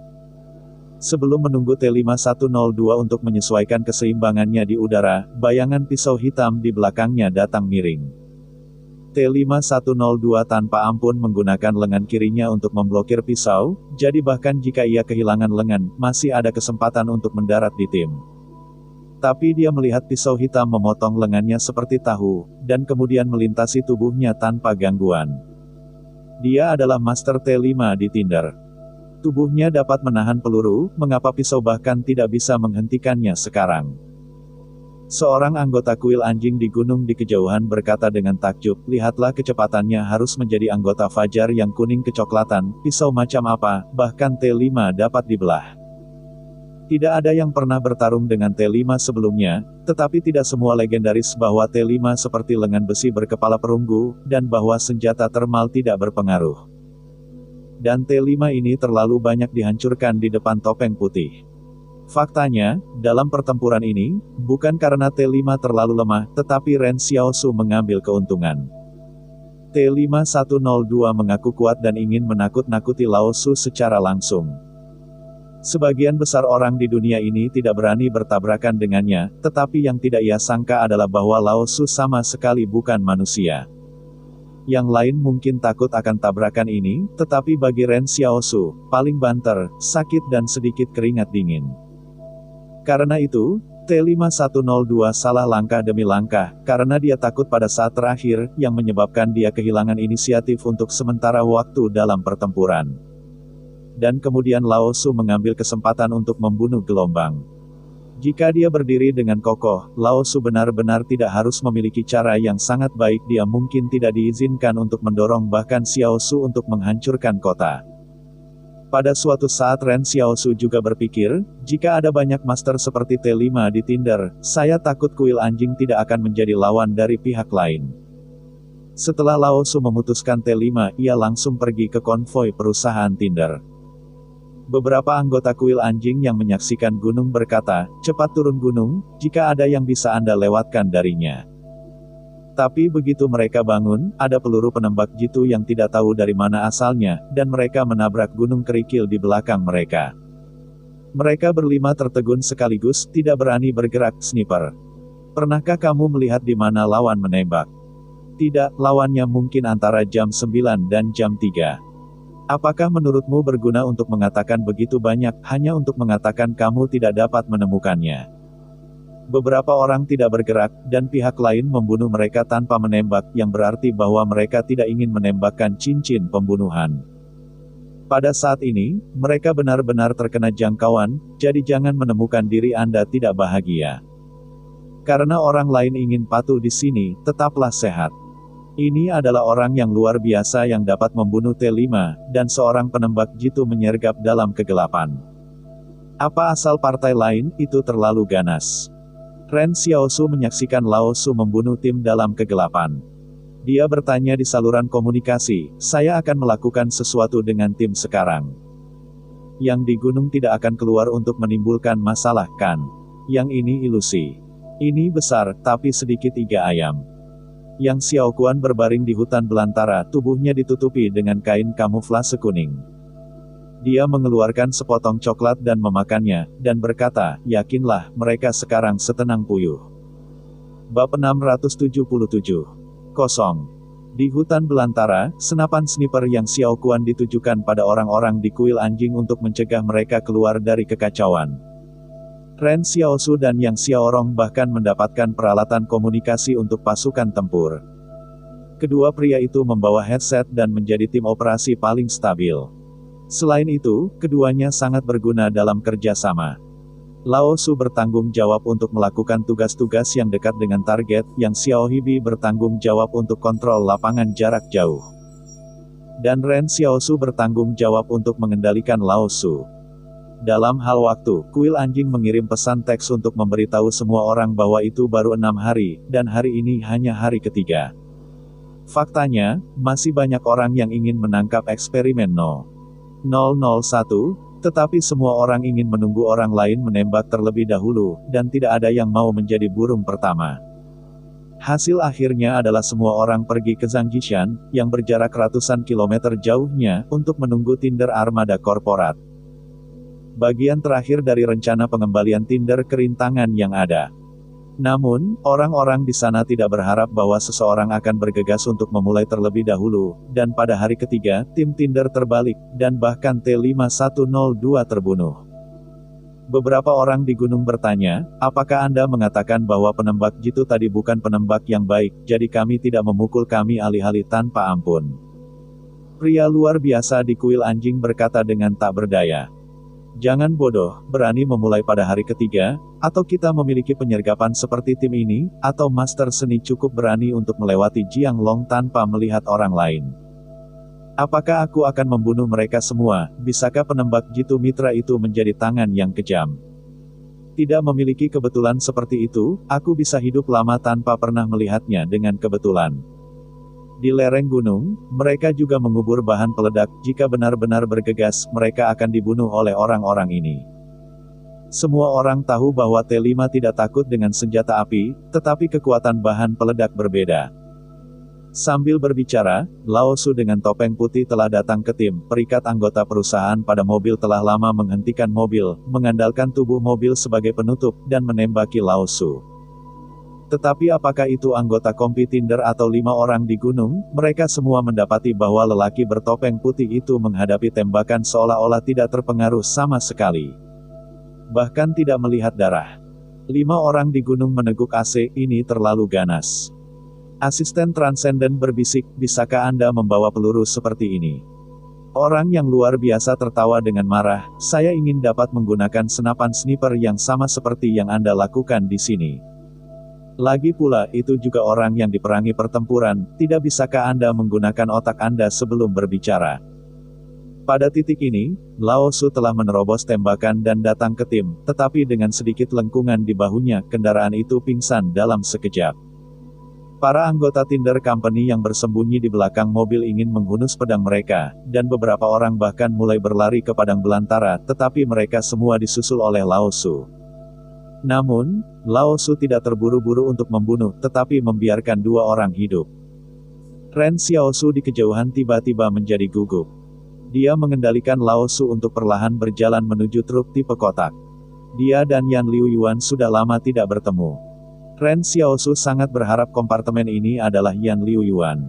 Sebelum menunggu T-5102 untuk menyesuaikan keseimbangannya di udara, bayangan pisau hitam di belakangnya datang miring. T-5102 tanpa ampun menggunakan lengan kirinya untuk memblokir pisau, jadi bahkan jika ia kehilangan lengan, masih ada kesempatan untuk mendarat di tim. Tapi dia melihat pisau hitam memotong lengannya seperti tahu, dan kemudian melintasi tubuhnya tanpa gangguan. Dia adalah Master T5 di Tinder. Tubuhnya dapat menahan peluru, mengapa pisau bahkan tidak bisa menghentikannya sekarang? Seorang anggota kuil anjing di gunung di kejauhan berkata dengan takjub, lihatlah kecepatannya harus menjadi anggota fajar yang kuning kecoklatan, pisau macam apa, bahkan T5 dapat dibelah. Tidak ada yang pernah bertarung dengan T5 sebelumnya, tetapi tidak semua legendaris bahwa T5 seperti lengan besi berkepala perunggu, dan bahwa senjata termal tidak berpengaruh. Dan T5 ini terlalu banyak dihancurkan di depan topeng putih. Faktanya, dalam pertempuran ini, bukan karena T5 terlalu lemah, tetapi Ren Xiaosu mengambil keuntungan. T-5102 mengaku kuat dan ingin menakut-nakuti Lao Su secara langsung. Sebagian besar orang di dunia ini tidak berani bertabrakan dengannya, tetapi yang tidak ia sangka adalah bahwa Lao Su sama sekali bukan manusia. Yang lain mungkin takut akan tabrakan ini, tetapi bagi Ren Xiaosu, paling banter, sakit dan sedikit keringat dingin. Karena itu, T-5102 salah langkah demi langkah, karena dia takut pada saat terakhir, yang menyebabkan dia kehilangan inisiatif untuk sementara waktu dalam pertempuran. Dan kemudian Lao Su mengambil kesempatan untuk membunuh gelombang. Jika dia berdiri dengan kokoh, Lao Su benar-benar tidak harus memiliki cara yang sangat baik, dia mungkin tidak diizinkan untuk mendorong bahkan Xiaosu untuk menghancurkan kota. Pada suatu saat Ren Xiaosu juga berpikir, jika ada banyak master seperti T5 di Tinder, saya takut kuil anjing tidak akan menjadi lawan dari pihak lain. Setelah Lao Su memutuskan T5, ia langsung pergi ke konvoi perusahaan Tinder. Beberapa anggota kuil anjing yang menyaksikan gunung berkata, cepat turun gunung, jika ada yang bisa Anda lewatkan darinya. Tapi begitu mereka bangun, ada peluru penembak jitu yang tidak tahu dari mana asalnya, dan mereka menabrak gunung kerikil di belakang mereka. Mereka berlima tertegun sekaligus, tidak berani bergerak. Sniper. Pernahkah kamu melihat di mana lawan menembak? Tidak, lawannya mungkin antara jam 9 dan jam 3. Apakah menurutmu berguna untuk mengatakan begitu banyak, hanya untuk mengatakan kamu tidak dapat menemukannya? Beberapa orang tidak bergerak, dan pihak lain membunuh mereka tanpa menembak, yang berarti bahwa mereka tidak ingin menembakkan cincin pembunuhan. Pada saat ini, mereka benar-benar terkena jangkauan, jadi jangan menemukan diri Anda tidak bahagia. Karena orang lain ingin patuh di sini, tetaplah sehat. Ini adalah orang yang luar biasa yang dapat membunuh T5, dan seorang penembak jitu menyergap dalam kegelapan. Apa asal partai lain, itu terlalu ganas. Ren Xiaosu menyaksikan Lao Su membunuh tim dalam kegelapan. Dia bertanya di saluran komunikasi, saya akan melakukan sesuatu dengan tim sekarang. Yang di gunung tidak akan keluar untuk menimbulkan masalah, kan? Yang ini ilusi. Ini besar, tapi sedikit iga ayam. Yang Xiao Kuan berbaring di hutan belantara, tubuhnya ditutupi dengan kain kamuflase kuning. Dia mengeluarkan sepotong coklat dan memakannya, dan berkata, yakinlah, mereka sekarang setenang puyuh. Bab 677. Kosong. Di hutan belantara, senapan sniper yang Xiao Kuan ditujukan pada orang-orang di kuil anjing untuk mencegah mereka keluar dari kekacauan. Ren Xiaosu dan Yang Xiaorong bahkan mendapatkan peralatan komunikasi untuk pasukan tempur. Kedua pria itu membawa headset dan menjadi tim operasi paling stabil. Selain itu, keduanya sangat berguna dalam kerja sama. Lao Su bertanggung jawab untuk melakukan tugas-tugas yang dekat dengan target, yang Xiao Hibi bertanggung jawab untuk kontrol lapangan jarak jauh. Dan Ren Xiaosu bertanggung jawab untuk mengendalikan Lao Su. Dalam hal waktu, kuil anjing mengirim pesan teks untuk memberitahu semua orang bahwa itu baru 6 hari, dan hari ini hanya hari ketiga. Faktanya, masih banyak orang yang ingin menangkap eksperimen No. 001, tetapi semua orang ingin menunggu orang lain menembak terlebih dahulu, dan tidak ada yang mau menjadi burung pertama. Hasil akhirnya adalah semua orang pergi ke Zangjishan, yang berjarak ratusan kilometer jauhnya, untuk menunggu Tinder armada korporat. Bagian terakhir dari rencana pengembalian Tinder ke rintangan yang ada. Namun, orang-orang di sana tidak berharap bahwa seseorang akan bergegas untuk memulai terlebih dahulu, dan pada hari ketiga, tim Tinder terbalik, dan bahkan T5102 terbunuh. Beberapa orang di gunung bertanya, apakah Anda mengatakan bahwa penembak jitu tadi bukan penembak yang baik, jadi kami tidak memukul kami alih-alih tanpa ampun? Pria luar biasa di kuil anjing berkata dengan tak berdaya. Jangan bodoh, berani memulai pada hari ketiga, atau kita memiliki penyergapan seperti tim ini, atau master seni cukup berani untuk melewati Jiang Long tanpa melihat orang lain. Apakah aku akan membunuh mereka semua? Bisakah penembak jitu mitra itu menjadi tangan yang kejam? Tidak memiliki kebetulan seperti itu, aku bisa hidup lama tanpa pernah melihatnya dengan kebetulan. Di lereng gunung, mereka juga mengubur bahan peledak, jika benar-benar bergegas, mereka akan dibunuh oleh orang-orang ini. Semua orang tahu bahwa T5 tidak takut dengan senjata api, tetapi kekuatan bahan peledak berbeda. Sambil berbicara, Lao Su dengan topeng putih telah datang ke tim. Perikat anggota perusahaan pada mobil telah lama menghentikan mobil, mengandalkan tubuh mobil sebagai penutup, dan menembaki Lao Su. Tetapi apakah itu anggota kompi Tinder atau 5 orang di gunung, mereka semua mendapati bahwa lelaki bertopeng putih itu menghadapi tembakan seolah-olah tidak terpengaruh sama sekali. Bahkan tidak melihat darah. 5 orang di gunung meneguk AC, ini terlalu ganas. Asisten Transcendent berbisik, bisakah Anda membawa peluru seperti ini? Orang yang luar biasa tertawa dengan marah, saya ingin dapat menggunakan senapan sniper yang sama seperti yang Anda lakukan di sini. Lagi pula, itu juga orang yang diperangi pertempuran, tidak bisakah Anda menggunakan otak Anda sebelum berbicara? Pada titik ini, Lao Su telah menerobos tembakan dan datang ke tim, tetapi dengan sedikit lengkungan di bahunya, kendaraan itu pingsan dalam sekejap. Para anggota Tinder Company yang bersembunyi di belakang mobil ingin menghunus pedang mereka, dan beberapa orang bahkan mulai berlari ke padang belantara, tetapi mereka semua disusul oleh Lao Su. Namun, Lao Su tidak terburu-buru untuk membunuh, tetapi membiarkan 2 orang hidup. Ren Xiaosu di kejauhan tiba-tiba menjadi gugup. Dia mengendalikan Lao Su untuk perlahan berjalan menuju truk tipe kotak. Dia dan Yan Liuyuan sudah lama tidak bertemu. Ren Xiaosu sangat berharap kompartemen ini adalah Yan Liuyuan.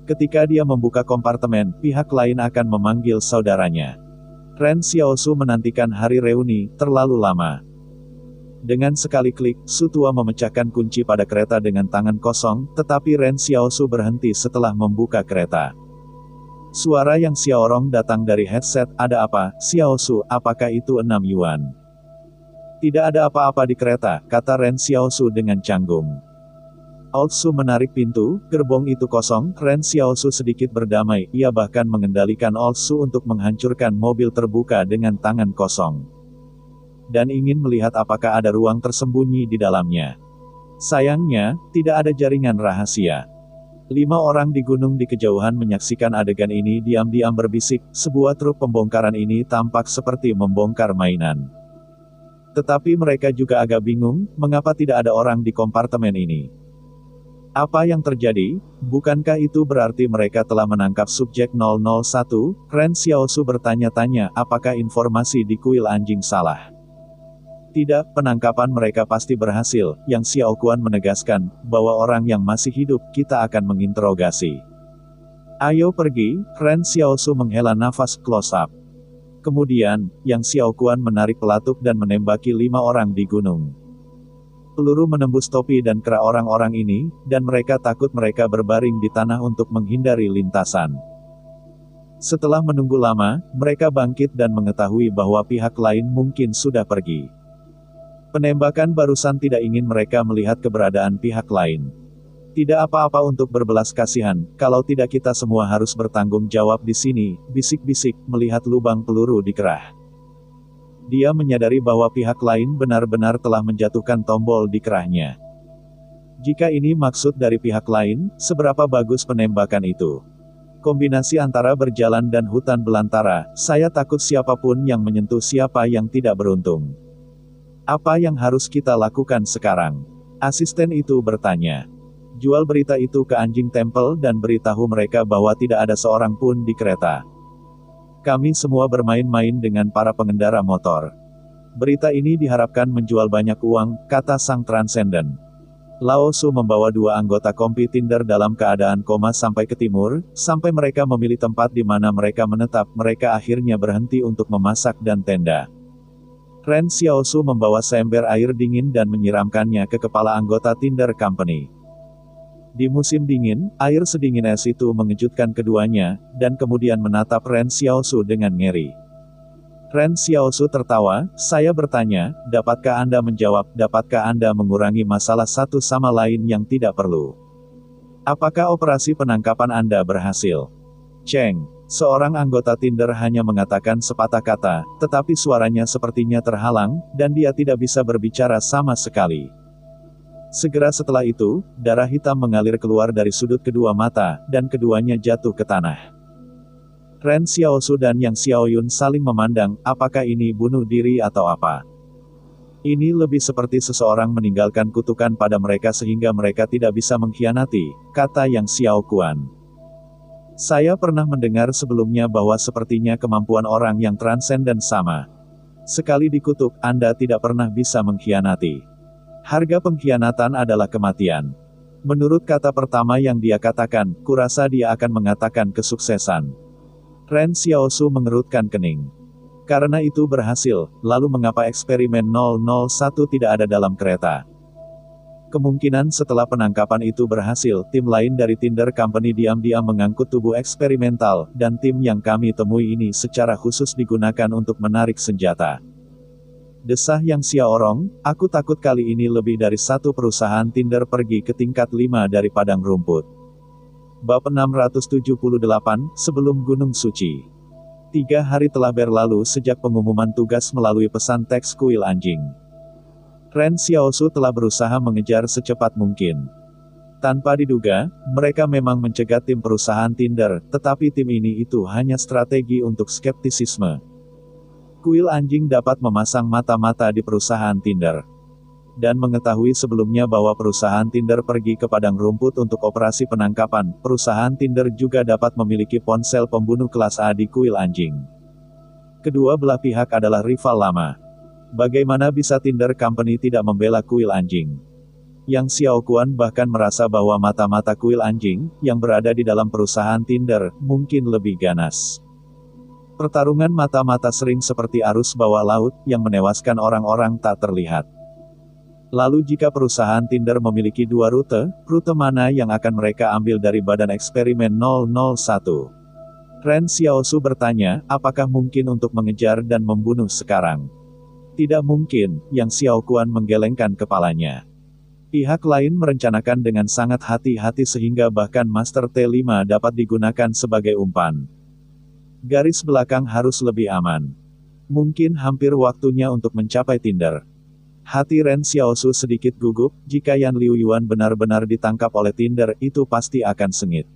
Ketika dia membuka kompartemen, pihak lain akan memanggil saudaranya. Ren Xiaosu menantikan hari reuni, terlalu lama. Dengan sekali klik, Su Tua memecahkan kunci pada kereta dengan tangan kosong, tetapi Ren Xiaosu berhenti setelah membuka kereta. Suara yang Xiaorong datang dari headset, ada apa, Xiaosu, apakah itu 6 yuan? Tidak ada apa-apa di kereta, kata Ren Xiaosu dengan canggung. Old Su menarik pintu, gerbong itu kosong, Ren Xiaosu sedikit berdamai, ia bahkan mengendalikan Old Su untuk menghancurkan mobil terbuka dengan tangan kosong. Dan ingin melihat apakah ada ruang tersembunyi di dalamnya. Sayangnya, tidak ada jaringan rahasia. 5 orang di gunung di kejauhan menyaksikan adegan ini diam-diam berbisik, sebuah truk pembongkaran ini tampak seperti membongkar mainan. Tetapi mereka juga agak bingung, mengapa tidak ada orang di kompartemen ini. Apa yang terjadi? Bukankah itu berarti mereka telah menangkap subjek 001? Ren Xiaosu bertanya-tanya, apakah informasi di kuil anjing salah? Tidak, penangkapan mereka pasti berhasil, yang Xiao Kuan menegaskan, bahwa orang yang masih hidup, kita akan menginterogasi. Ayo pergi, Ren Xiaosu menghela nafas close up. Kemudian, Yang Xiaoquan menarik pelatuk dan menembaki 5 orang di gunung. Peluru menembus topi dan kera orang-orang ini, dan mereka takut mereka berbaring di tanah untuk menghindari lintasan. Setelah menunggu lama, mereka bangkit dan mengetahui bahwa pihak lain mungkin sudah pergi. Penembakan barusan tidak ingin mereka melihat keberadaan pihak lain. Tidak apa-apa untuk berbelas kasihan, kalau tidak kita semua harus bertanggung jawab di sini, bisik-bisik, melihat lubang peluru di kerah. Dia menyadari bahwa pihak lain benar-benar telah menjatuhkan tombol di kerahnya. Jika ini maksud dari pihak lain, seberapa bagus penembakan itu? Kombinasi antara berjalan dan hutan belantara, saya takut siapapun yang menyentuh siapa yang tidak beruntung. Apa yang harus kita lakukan sekarang? Asisten itu bertanya. Jual berita itu ke anjing tempel dan beritahu mereka bahwa tidak ada seorang pun di kereta. Kami semua bermain-main dengan para pengendara motor. Berita ini diharapkan menjual banyak uang, kata sang transenden. Lao Su membawa 2 anggota kompi Tinder dalam keadaan koma sampai ke timur, sampai mereka memilih tempat di mana mereka menetap, mereka akhirnya berhenti untuk memasak dan tenda. Ren Xiaosu membawa seember air dingin dan menyiramkannya ke kepala anggota Tinder Company. Di musim dingin, air sedingin es itu mengejutkan keduanya, dan kemudian menatap Ren Xiaosu dengan ngeri. Ren Xiaosu tertawa, saya bertanya, dapatkah Anda menjawab, dapatkah Anda mengurangi masalah satu sama lain yang tidak perlu? Apakah operasi penangkapan Anda berhasil? Cheng, seorang anggota Tinder hanya mengatakan sepatah kata, tetapi suaranya sepertinya terhalang, dan dia tidak bisa berbicara sama sekali. Segera setelah itu, darah hitam mengalir keluar dari sudut kedua mata, dan keduanya jatuh ke tanah. Ren Xiaosu dan Yang Xiaoyun saling memandang, apakah ini bunuh diri atau apa? Ini lebih seperti seseorang meninggalkan kutukan pada mereka sehingga mereka tidak bisa mengkhianati, kata Yang Xiaoquan. Saya pernah mendengar sebelumnya bahwa sepertinya kemampuan orang yang transenden sama. Sekali dikutuk, Anda tidak pernah bisa mengkhianati. Harga pengkhianatan adalah kematian. Menurut kata pertama yang dia katakan, kurasa dia akan mengatakan kesuksesan. Ren Xiaosu mengerutkan kening. Karena itu berhasil, lalu mengapa eksperimen 001 tidak ada dalam kereta? Kemungkinan setelah penangkapan itu berhasil, tim lain dari Tinder Company diam-diam mengangkut tubuh eksperimental, dan tim yang kami temui ini secara khusus digunakan untuk menarik senjata. Desah Yang Xiaorong, aku takut kali ini lebih dari satu perusahaan Tinder pergi ke tingkat 5 dari padang rumput. Bab 678, sebelum Gunung Suci. 3 hari telah berlalu sejak pengumuman tugas melalui pesan teks kuil anjing. Ren Xiaosu telah berusaha mengejar secepat mungkin. Tanpa diduga, mereka memang mencegat tim perusahaan Tinder, tetapi tim ini itu hanya strategi untuk skeptisisme. Kuil anjing dapat memasang mata-mata di perusahaan Tinder. Dan mengetahui sebelumnya bahwa perusahaan Tinder pergi ke padang rumput untuk operasi penangkapan, perusahaan Tinder juga dapat memiliki ponsel pembunuh kelas A di kuil anjing. Kedua belah pihak adalah rival lama. Bagaimana bisa Tinder Company tidak membela kuil anjing? Yang Xiaoquan bahkan merasa bahwa mata-mata kuil anjing, yang berada di dalam perusahaan Tinder, mungkin lebih ganas. Pertarungan mata-mata sering seperti arus bawah laut, yang menewaskan orang-orang tak terlihat. Lalu jika perusahaan Tinder memiliki 2 rute, rute mana yang akan mereka ambil dari badan eksperimen 001? Ren Xiaosu bertanya, apakah mungkin untuk mengejar dan membunuh sekarang? Tidak mungkin, Yang Xiaoquan menggelengkan kepalanya. Pihak lain merencanakan dengan sangat hati-hati sehingga bahkan Master T5 dapat digunakan sebagai umpan. Garis belakang harus lebih aman. Mungkin hampir waktunya untuk mencapai Tinder. Hati Ren Xiaosu sedikit gugup, jika Yan Liuyuan benar-benar ditangkap oleh Tinder, itu pasti akan sengit.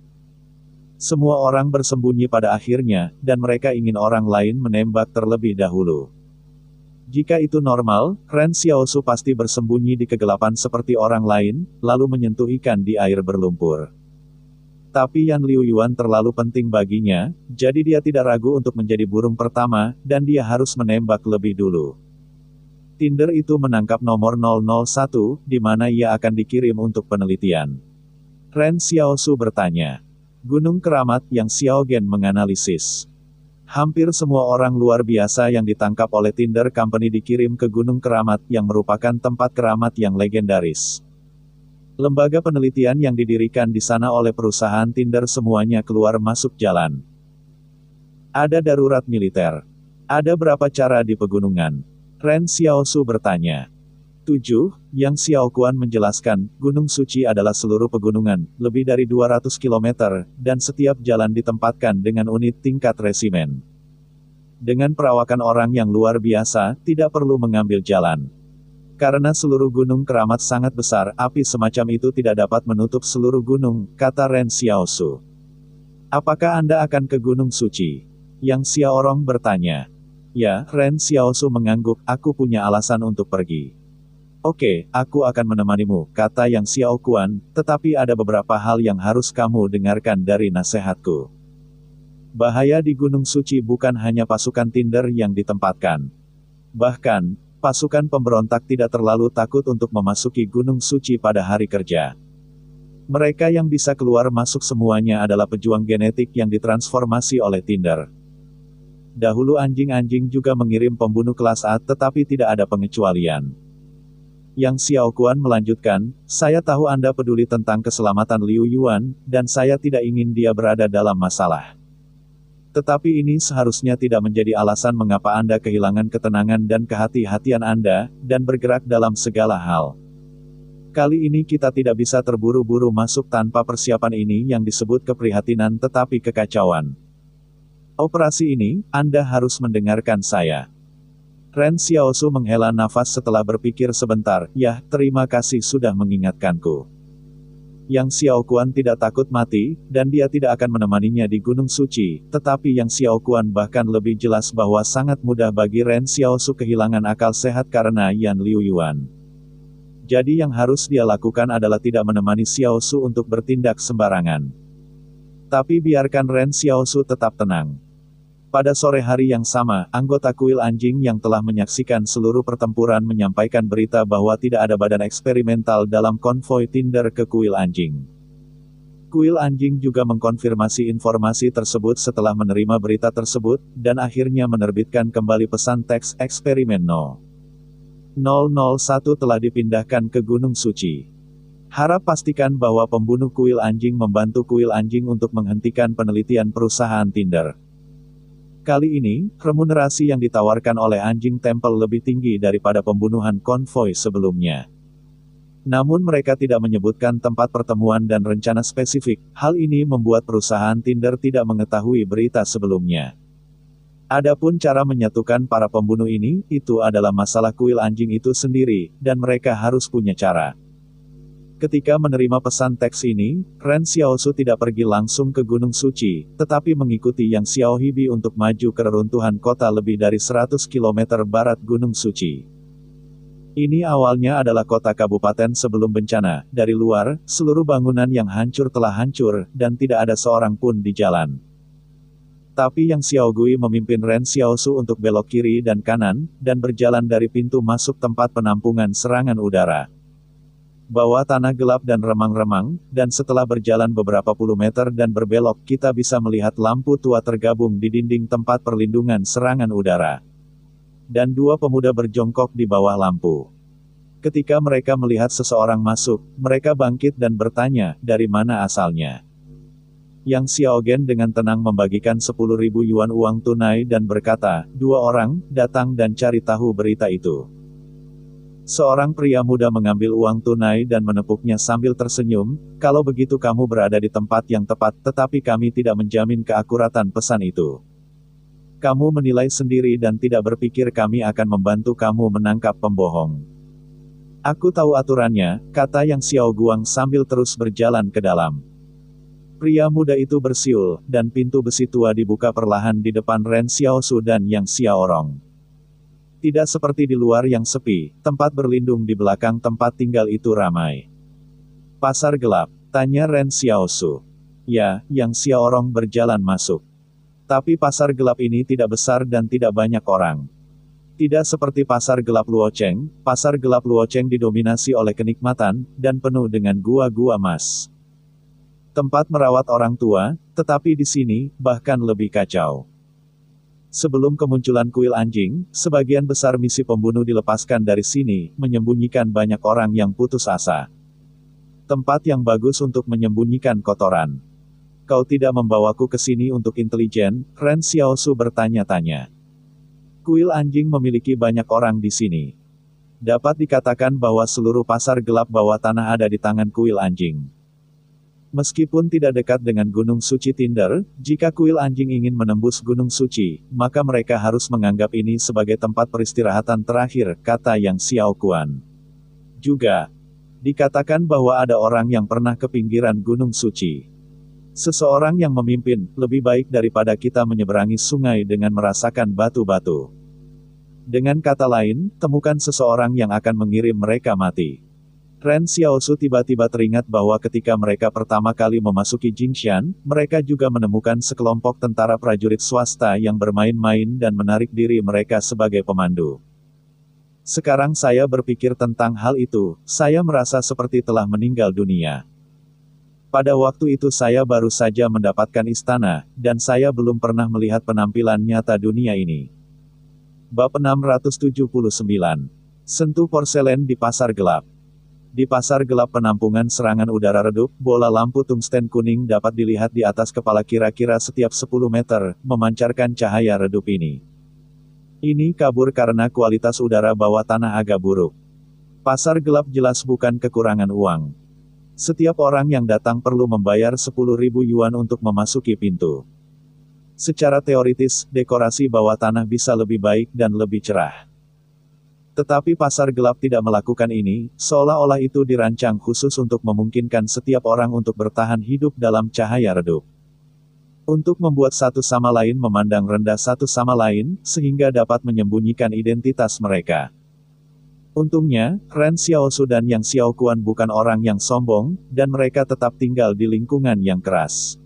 Semua orang bersembunyi pada akhirnya, dan mereka ingin orang lain menembak terlebih dahulu. Jika itu normal, Ren Xiaosu pasti bersembunyi di kegelapan seperti orang lain, lalu menyentuh ikan di air berlumpur. Tapi Yan Liuyuan terlalu penting baginya, jadi dia tidak ragu untuk menjadi burung pertama, dan dia harus menembak lebih dulu. Tinder itu menangkap nomor 001, di mana ia akan dikirim untuk penelitian. Ren Xiaosu bertanya. Gunung Keramat, Yang Xiaogen menganalisis. Hampir semua orang luar biasa yang ditangkap oleh Tinder Company dikirim ke Gunung Keramat yang merupakan tempat keramat yang legendaris. Lembaga penelitian yang didirikan di sana oleh perusahaan Tinder semuanya keluar masuk jalan. Ada darurat militer. Ada berapa cara di pegunungan? Ren Xiaosu bertanya. 7. Yang Xiaoquan menjelaskan, Gunung Suci adalah seluruh pegunungan, lebih dari 200 km, dan setiap jalan ditempatkan dengan unit tingkat resimen. Dengan perawakan orang yang luar biasa, tidak perlu mengambil jalan. Karena seluruh gunung keramat sangat besar, api semacam itu tidak dapat menutup seluruh gunung, kata Ren Xiaosu. Apakah Anda akan ke Gunung Suci? Yang Xiaorong bertanya. Ya, Ren Xiaosu mengangguk, aku punya alasan untuk pergi. Oke, aku akan menemanimu, kata Yang Xiaoquan, tetapi ada beberapa hal yang harus kamu dengarkan dari nasihatku. Bahaya di Gunung Suci bukan hanya pasukan Tinder yang ditempatkan. Bahkan, pasukan pemberontak tidak terlalu takut untuk memasuki Gunung Suci pada hari kerja. Mereka yang bisa keluar masuk semuanya adalah pejuang genetik yang ditransformasi oleh Tinder. Dahulu anjing-anjing juga mengirim pembunuh kelas A tetapi tidak ada pengecualian. Yang Xiaoquan melanjutkan, saya tahu Anda peduli tentang keselamatan Liu Yuan, dan saya tidak ingin dia berada dalam masalah. Tetapi ini seharusnya tidak menjadi alasan mengapa Anda kehilangan ketenangan dan kehati-hatian Anda, dan bergerak dalam segala hal. Kali ini kita tidak bisa terburu-buru masuk tanpa persiapan ini yang disebut keprihatinan tetapi kekacauan. Operasi ini, Anda harus mendengarkan saya. Ren Xiaosu menghela nafas setelah berpikir sebentar, ya, terima kasih sudah mengingatkanku. Yang Xiaoquan tidak takut mati, dan dia tidak akan menemaninya di Gunung Suci, tetapi Yang Xiaoquan bahkan lebih jelas bahwa sangat mudah bagi Ren Xiaosu kehilangan akal sehat karena Yan Liu Yuan. Jadi yang harus dia lakukan adalah tidak menemani Xiaosu untuk bertindak sembarangan. Tapi biarkan Ren Xiaosu tetap tenang. Pada sore hari yang sama, anggota kuil anjing yang telah menyaksikan seluruh pertempuran menyampaikan berita bahwa tidak ada badan eksperimental dalam konvoi Tinder ke kuil anjing. Kuil anjing juga mengkonfirmasi informasi tersebut setelah menerima berita tersebut, dan akhirnya menerbitkan kembali pesan teks eksperimen No. 001 telah dipindahkan ke Gunung Suci. Harap pastikan bahwa pembunuh kuil anjing membantu kuil anjing untuk menghentikan penelitian perusahaan Tinder. Kali ini, remunerasi yang ditawarkan oleh anjing tempel lebih tinggi daripada pembunuhan konvoi sebelumnya. Namun mereka tidak menyebutkan tempat pertemuan dan rencana spesifik, hal ini membuat perusahaan Tinder tidak mengetahui berita sebelumnya. Adapun cara menyatukan para pembunuh ini, itu adalah masalah kuil anjing itu sendiri, dan mereka harus punya cara. Ketika menerima pesan teks ini, Ren Xiaosu tidak pergi langsung ke Gunung Suci, tetapi mengikuti Yang Xiaohibi untuk maju ke reruntuhan kota lebih dari 100 km barat Gunung Suci. Ini awalnya adalah kota kabupaten sebelum bencana. Dari luar, seluruh bangunan yang hancur telah hancur, dan tidak ada seorang pun di jalan. Tapi Yang Xiaogui memimpin Ren Xiaosu untuk belok kiri dan kanan, dan berjalan dari pintu masuk tempat penampungan serangan udara. Bawah tanah gelap dan remang-remang, dan setelah berjalan beberapa puluh meter dan berbelok, kita bisa melihat lampu tua tergabung di dinding tempat perlindungan serangan udara. Dan dua pemuda berjongkok di bawah lampu. Ketika mereka melihat seseorang masuk, mereka bangkit dan bertanya, dari mana asalnya? Yang Xiaogen dengan tenang membagikan 10.000 yuan uang tunai dan berkata, 2 orang, datang dan cari tahu berita itu. Seorang pria muda mengambil uang tunai dan menepuknya sambil tersenyum, kalau begitu kamu berada di tempat yang tepat, tetapi kami tidak menjamin keakuratan pesan itu. Kamu menilai sendiri dan tidak berpikir kami akan membantu kamu menangkap pembohong. Aku tahu aturannya, kata Yang Xiaoguang sambil terus berjalan ke dalam. Pria muda itu bersiul, dan pintu besi tua dibuka perlahan di depan Ren Xiaosu dan Yang Xiaorong. Tidak seperti di luar yang sepi, tempat berlindung di belakang tempat tinggal itu ramai. Pasar gelap, tanya Ren Xiaosu. Ya, Yang Xiaorong berjalan masuk. Tapi pasar gelap ini tidak besar dan tidak banyak orang. Tidak seperti pasar gelap Luocheng, pasar gelap Luocheng didominasi oleh kenikmatan, dan penuh dengan gua-gua emas. Tempat merawat orang tua, tetapi di sini, bahkan lebih kacau. Sebelum kemunculan kuil anjing, sebagian besar misi pembunuh dilepaskan dari sini, menyembunyikan banyak orang yang putus asa. Tempat yang bagus untuk menyembunyikan kotoran. Kau tidak membawaku ke sini untuk intelijen, Ren Xiaosu bertanya-tanya. Kuil anjing memiliki banyak orang di sini. Dapat dikatakan bahwa seluruh pasar gelap bawah tanah ada di tangan kuil anjing. Meskipun tidak dekat dengan Gunung Suci Tinder, jika kuil anjing ingin menembus Gunung Suci, maka mereka harus menganggap ini sebagai tempat peristirahatan terakhir, kata Yang Xiao Kuan. Juga, dikatakan bahwa ada orang yang pernah ke pinggiran Gunung Suci. Seseorang yang memimpin, lebih baik daripada kita menyeberangi sungai dengan merasakan batu-batu. Dengan kata lain, temukan seseorang yang akan mengirim mereka mati. Ren Xiaosu tiba-tiba teringat bahwa ketika mereka pertama kali memasuki Jingshan, mereka juga menemukan sekelompok tentara prajurit swasta yang bermain-main dan menarik diri mereka sebagai pemandu. Sekarang saya berpikir tentang hal itu, saya merasa seperti telah meninggal dunia. Pada waktu itu saya baru saja mendapatkan istana, dan saya belum pernah melihat penampilan nyata dunia ini. Bab 679. Sentuh porselen di pasar gelap. Di pasar gelap penampungan serangan udara redup, bola lampu tungsten kuning dapat dilihat di atas kepala kira-kira setiap 10 meter, memancarkan cahaya redup ini. Ini kabur karena kualitas udara bawah tanah agak buruk. Pasar gelap jelas bukan kekurangan uang. Setiap orang yang datang perlu membayar 10.000 yuan untuk memasuki pintu. Secara teoritis, dekorasi bawah tanah bisa lebih baik dan lebih cerah. Tetapi pasar gelap tidak melakukan ini, seolah-olah itu dirancang khusus untuk memungkinkan setiap orang untuk bertahan hidup dalam cahaya redup. Untuk membuat satu sama lain memandang rendah satu sama lain, sehingga dapat menyembunyikan identitas mereka. Untungnya, Ren Xiaosu dan Yang Xiao Kuan bukan orang yang sombong, dan mereka tetap tinggal di lingkungan yang keras.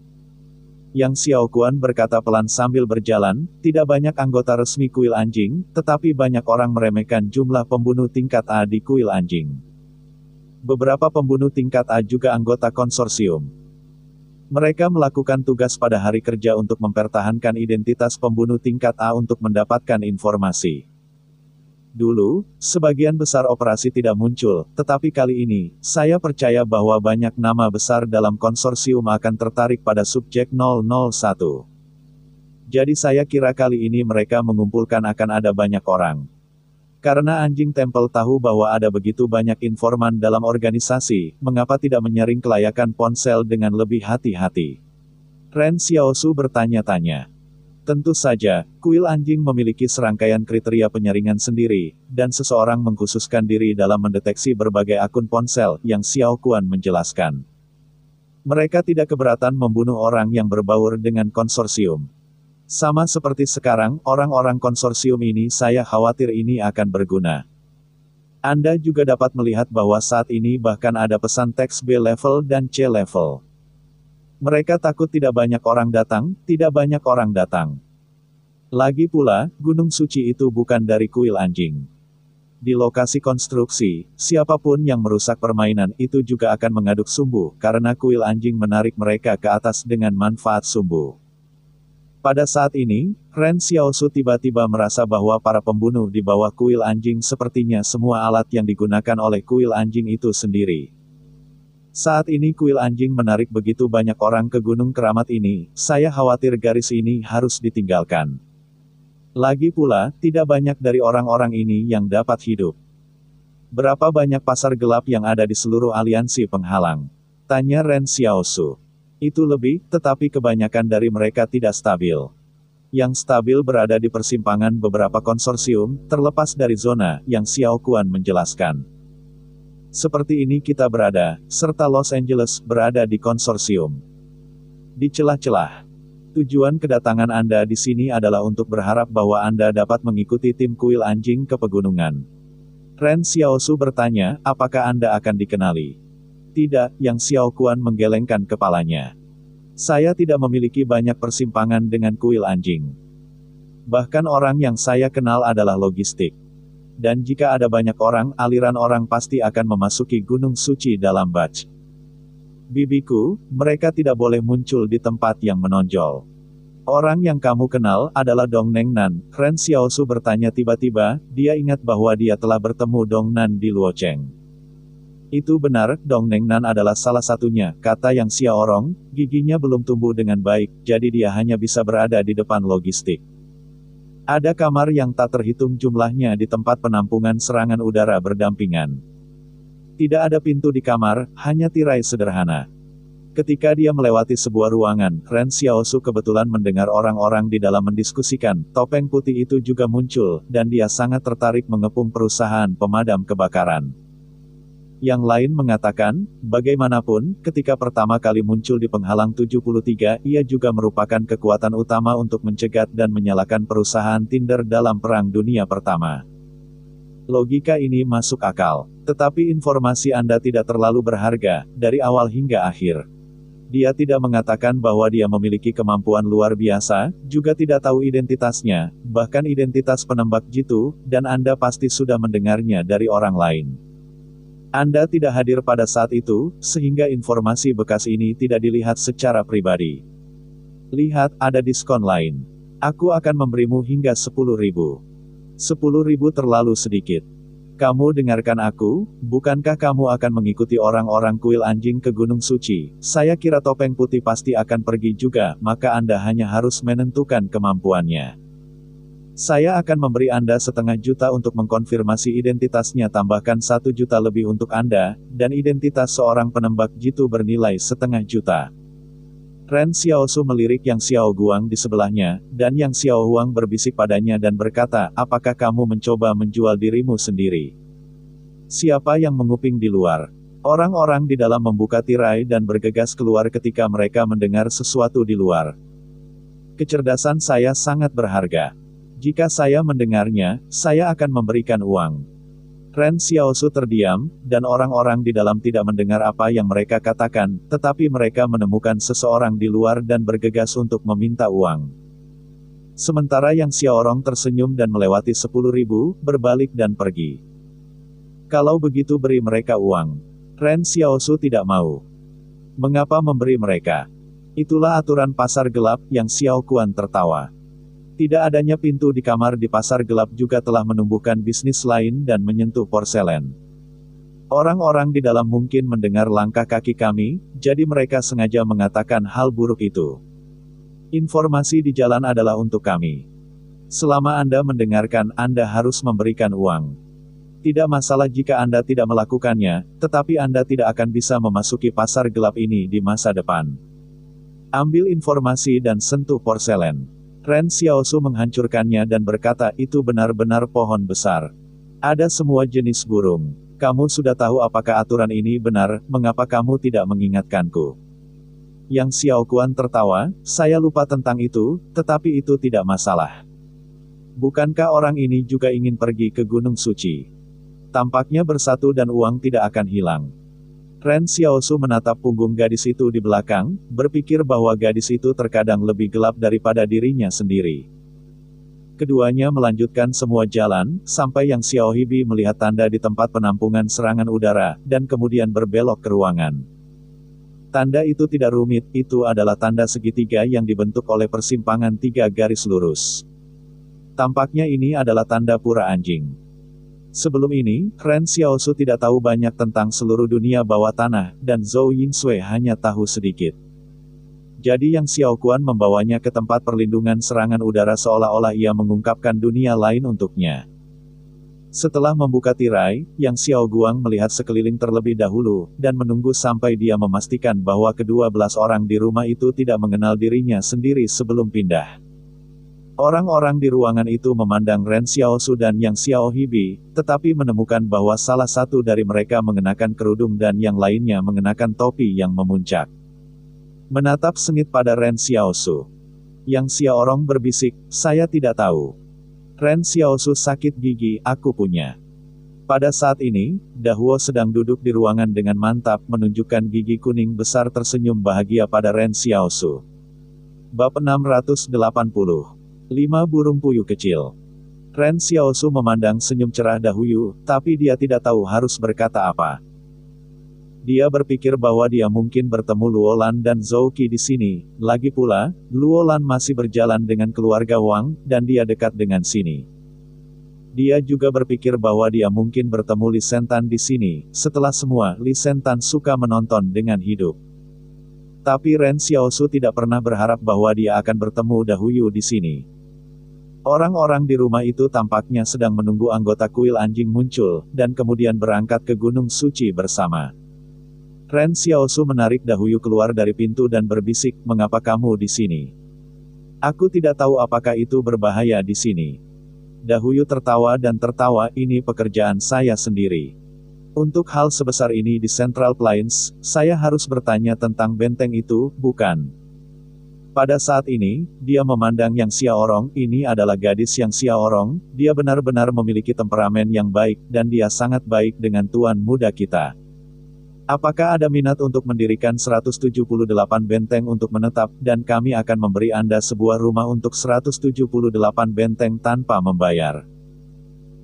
Yang Xiao Kuan berkata pelan sambil berjalan, tidak banyak anggota resmi kuil anjing, tetapi banyak orang meremehkan jumlah pembunuh tingkat A di kuil anjing. Beberapa pembunuh tingkat A juga anggota konsorsium. Mereka melakukan tugas pada hari kerja untuk mempertahankan identitas pembunuh tingkat A untuk mendapatkan informasi. Dulu, sebagian besar operasi tidak muncul, tetapi kali ini, saya percaya bahwa banyak nama besar dalam konsorsium akan tertarik pada subjek 001. Jadi saya kira kali ini mereka mengumpulkan akan ada banyak orang. Karena anjing tempel tahu bahwa ada begitu banyak informan dalam organisasi, mengapa tidak menyaring kelayakan ponsel dengan lebih hati-hati? Ren Xiaosu bertanya-tanya. Tentu saja, kuil anjing memiliki serangkaian kriteria penyaringan sendiri, dan seseorang mengkhususkan diri dalam mendeteksi berbagai akun ponsel, yang Xiao Kuan menjelaskan. Mereka tidak keberatan membunuh orang yang berbaur dengan konsorsium. Sama seperti sekarang, orang-orang konsorsium ini saya khawatir ini akan berguna. Anda juga dapat melihat bahwa saat ini bahkan ada pesan teks B level dan C level. Mereka takut tidak banyak orang datang, tidak banyak orang datang. Lagi pula, Gunung Suci itu bukan dari kuil anjing. Di lokasi konstruksi, siapapun yang merusak permainan itu juga akan mengaduk sumbu, karena kuil anjing menarik mereka ke atas dengan manfaat sumbu. Pada saat ini, Ren Xiaosu tiba-tiba merasa bahwa para pembunuh di bawah kuil anjing sepertinya semua alat yang digunakan oleh kuil anjing itu sendiri. Saat ini kuil anjing menarik begitu banyak orang ke Gunung Keramat ini, saya khawatir garis ini harus ditinggalkan. Lagi pula, tidak banyak dari orang-orang ini yang dapat hidup. Berapa banyak pasar gelap yang ada di seluruh aliansi penghalang? Tanya Ren Xiaosu. Itu lebih, tetapi kebanyakan dari mereka tidak stabil. Yang stabil berada di persimpangan beberapa konsorsium, terlepas dari zona, yang Xiao Kuan menjelaskan. Seperti ini kita berada, serta Los Angeles berada di konsorsium. Di celah-celah. Tujuan kedatangan Anda di sini adalah untuk berharap bahwa Anda dapat mengikuti tim kuil anjing ke pegunungan. Ren Xiaosu bertanya, apakah Anda akan dikenali? Tidak, Yang Xiao Kuan menggelengkan kepalanya. Saya tidak memiliki banyak persimpangan dengan kuil anjing. Bahkan orang yang saya kenal adalah logistik. Dan jika ada banyak orang, aliran orang pasti akan memasuki Gunung Suci dalam batch. Bibiku, mereka tidak boleh muncul di tempat yang menonjol. Orang yang kamu kenal adalah Dong Nengnan, Ren Xiaosu bertanya tiba-tiba, dia ingat bahwa dia telah bertemu Dong Nan di Luocheng. Itu benar, Dong Nengnan adalah salah satunya, kata Yang Xiaorong, giginya belum tumbuh dengan baik, jadi dia hanya bisa berada di depan logistik. Ada kamar yang tak terhitung jumlahnya di tempat penampungan serangan udara berdampingan. Tidak ada pintu di kamar, hanya tirai sederhana. Ketika dia melewati sebuah ruangan, Ren Xiaosu kebetulan mendengar orang-orang di dalam mendiskusikan, topeng putih itu juga muncul, dan dia sangat tertarik mengepung perusahaan pemadam kebakaran. Yang lain mengatakan, bagaimanapun, ketika pertama kali muncul di penghalang 73, ia juga merupakan kekuatan utama untuk mencegat dan menyalakan perusahaan Tinder dalam Perang Dunia Pertama. Logika ini masuk akal. Tetapi informasi Anda tidak terlalu berharga, dari awal hingga akhir. Dia tidak mengatakan bahwa dia memiliki kemampuan luar biasa, juga tidak tahu identitasnya, bahkan identitas penembak jitu, dan Anda pasti sudah mendengarnya dari orang lain. Anda tidak hadir pada saat itu, sehingga informasi bekas ini tidak dilihat secara pribadi. Lihat, ada diskon lain. Aku akan memberimu hingga 10.000. 10.000 terlalu sedikit. Kamu dengarkan aku, bukankah kamu akan mengikuti orang-orang kuil anjing ke Gunung Suci? Saya kira topeng putih pasti akan pergi juga, maka Anda hanya harus menentukan kemampuannya. Saya akan memberi Anda 500.000 untuk mengkonfirmasi identitasnya, tambahkan 1 juta lebih untuk Anda, dan identitas seorang penembak jitu bernilai 500.000. Ren Xiaosu melirik Yang Xiao Guang di sebelahnya, dan Yang Xiao Huang berbisik padanya dan berkata, apakah kamu mencoba menjual dirimu sendiri? Siapa yang menguping di luar? Orang-orang di dalam membuka tirai dan bergegas keluar ketika mereka mendengar sesuatu di luar. Kecerdasan saya sangat berharga. Jika saya mendengarnya, saya akan memberikan uang. Ren Xiaosu terdiam, dan orang-orang di dalam tidak mendengar apa yang mereka katakan, tetapi mereka menemukan seseorang di luar dan bergegas untuk meminta uang. Sementara Yang Xiaorong tersenyum dan melewati 10.000, berbalik dan pergi. Kalau begitu beri mereka uang. Ren Xiaosu tidak mau. Mengapa memberi mereka? Itulah aturan pasar gelap, Yang Xiao Kuan tertawa. Tidak adanya pintu di kamar di pasar gelap juga telah menumbuhkan bisnis lain dan menyentuh porselen. Orang-orang di dalam mungkin mendengar langkah kaki kami, jadi mereka sengaja mengatakan hal buruk itu. Informasi di jalan adalah untuk kami. Selama Anda mendengarkan, Anda harus memberikan uang. Tidak masalah jika Anda tidak melakukannya, tetapi Anda tidak akan bisa memasuki pasar gelap ini di masa depan. Ambil informasi dan sentuh porselen. Ren Xiaosu menghancurkannya dan berkata, itu benar-benar pohon besar. Ada semua jenis burung. Kamu sudah tahu apakah aturan ini benar, mengapa kamu tidak mengingatkanku? Yang Xiao Kuan tertawa, saya lupa tentang itu, tetapi itu tidak masalah. Bukankah orang ini juga ingin pergi ke Gunung Suci? Tampaknya bersatu dan uang tidak akan hilang. Ren Xiaosu menatap punggung gadis itu di belakang, berpikir bahwa gadis itu terkadang lebih gelap daripada dirinya sendiri. Keduanya melanjutkan semua jalan, sampai Yang Xiao Hibi melihat tanda di tempat penampungan serangan udara, dan kemudian berbelok ke ruangan. Tanda itu tidak rumit, itu adalah tanda segitiga yang dibentuk oleh persimpangan 3 garis lurus. Tampaknya ini adalah tanda pura anjing. Sebelum ini, Ren Xiaosu tidak tahu banyak tentang seluruh dunia bawah tanah, dan Zhou Yinsui hanya tahu sedikit. Jadi Yang Xiao Kuan membawanya ke tempat perlindungan serangan udara seolah-olah ia mengungkapkan dunia lain untuknya. Setelah membuka tirai, Yang Xiao Guang melihat sekeliling terlebih dahulu, dan menunggu sampai dia memastikan bahwa ke-12 orang di rumah itu tidak mengenal dirinya sendiri sebelum pindah. Orang-orang di ruangan itu memandang Ren Xiaosu dan Yang Xiao Hibi, tetapi menemukan bahwa salah satu dari mereka mengenakan kerudung dan yang lainnya mengenakan topi yang memuncak. Menatap sengit pada Ren Xiaosu. Yang Xiaorong berbisik, saya tidak tahu. Ren Xiaosu sakit gigi, aku punya. Pada saat ini, Dahuo sedang duduk di ruangan dengan mantap menunjukkan gigi kuning besar tersenyum bahagia pada Ren Xiaosu. Bab 680. 5 burung puyuh kecil. Ren Xiaosu memandang senyum cerah Dahuyu, tapi dia tidak tahu harus berkata apa. Dia berpikir bahwa dia mungkin bertemu Luolan dan Zhou Qi di sini. Lagi pula, Luolan masih berjalan dengan keluarga Wang, dan dia dekat dengan sini. Dia juga berpikir bahwa dia mungkin bertemu Li Sentan di sini. Setelah semua, Li Sentan suka menonton dengan hidup. Tapi Ren Xiaosu tidak pernah berharap bahwa dia akan bertemu Dahuyu di sini. Orang-orang di rumah itu tampaknya sedang menunggu anggota kuil anjing muncul, dan kemudian berangkat ke Gunung Suci bersama. Ren Xiaosu menarik Dahuyu keluar dari pintu dan berbisik, "Mengapa kamu di sini? Aku tidak tahu apakah itu berbahaya di sini." Dahuyu tertawa dan tertawa, "Ini pekerjaan saya sendiri. Untuk hal sebesar ini di Central Plains, saya harus bertanya tentang benteng itu, bukan?" Pada saat ini, dia memandang Yang Xiaorong. Ini adalah gadis Yang Xiaorong. Dia benar-benar memiliki temperamen yang baik, dan dia sangat baik dengan tuan muda kita. Apakah ada minat untuk mendirikan 178 benteng untuk menetap, dan kami akan memberi Anda sebuah rumah untuk 178 benteng tanpa membayar.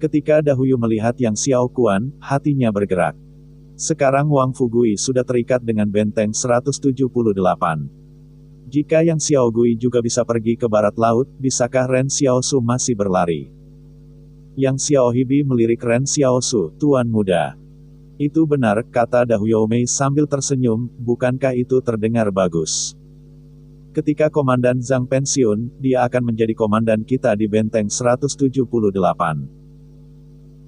Ketika Dahuyu melihat Yang Xiao Kuan, hatinya bergerak. Sekarang Wang Fugui sudah terikat dengan benteng 178. Jika Yang Xiao Gui juga bisa pergi ke barat laut, bisakah Ren Xiaosu masih berlari? Yang Xiao Hibi melirik Ren Xiaosu, "Tuan muda." "Itu benar," kata Dahuyu Mei sambil tersenyum, "bukankah itu terdengar bagus? Ketika Komandan Zhang pensiun, dia akan menjadi komandan kita di benteng 178.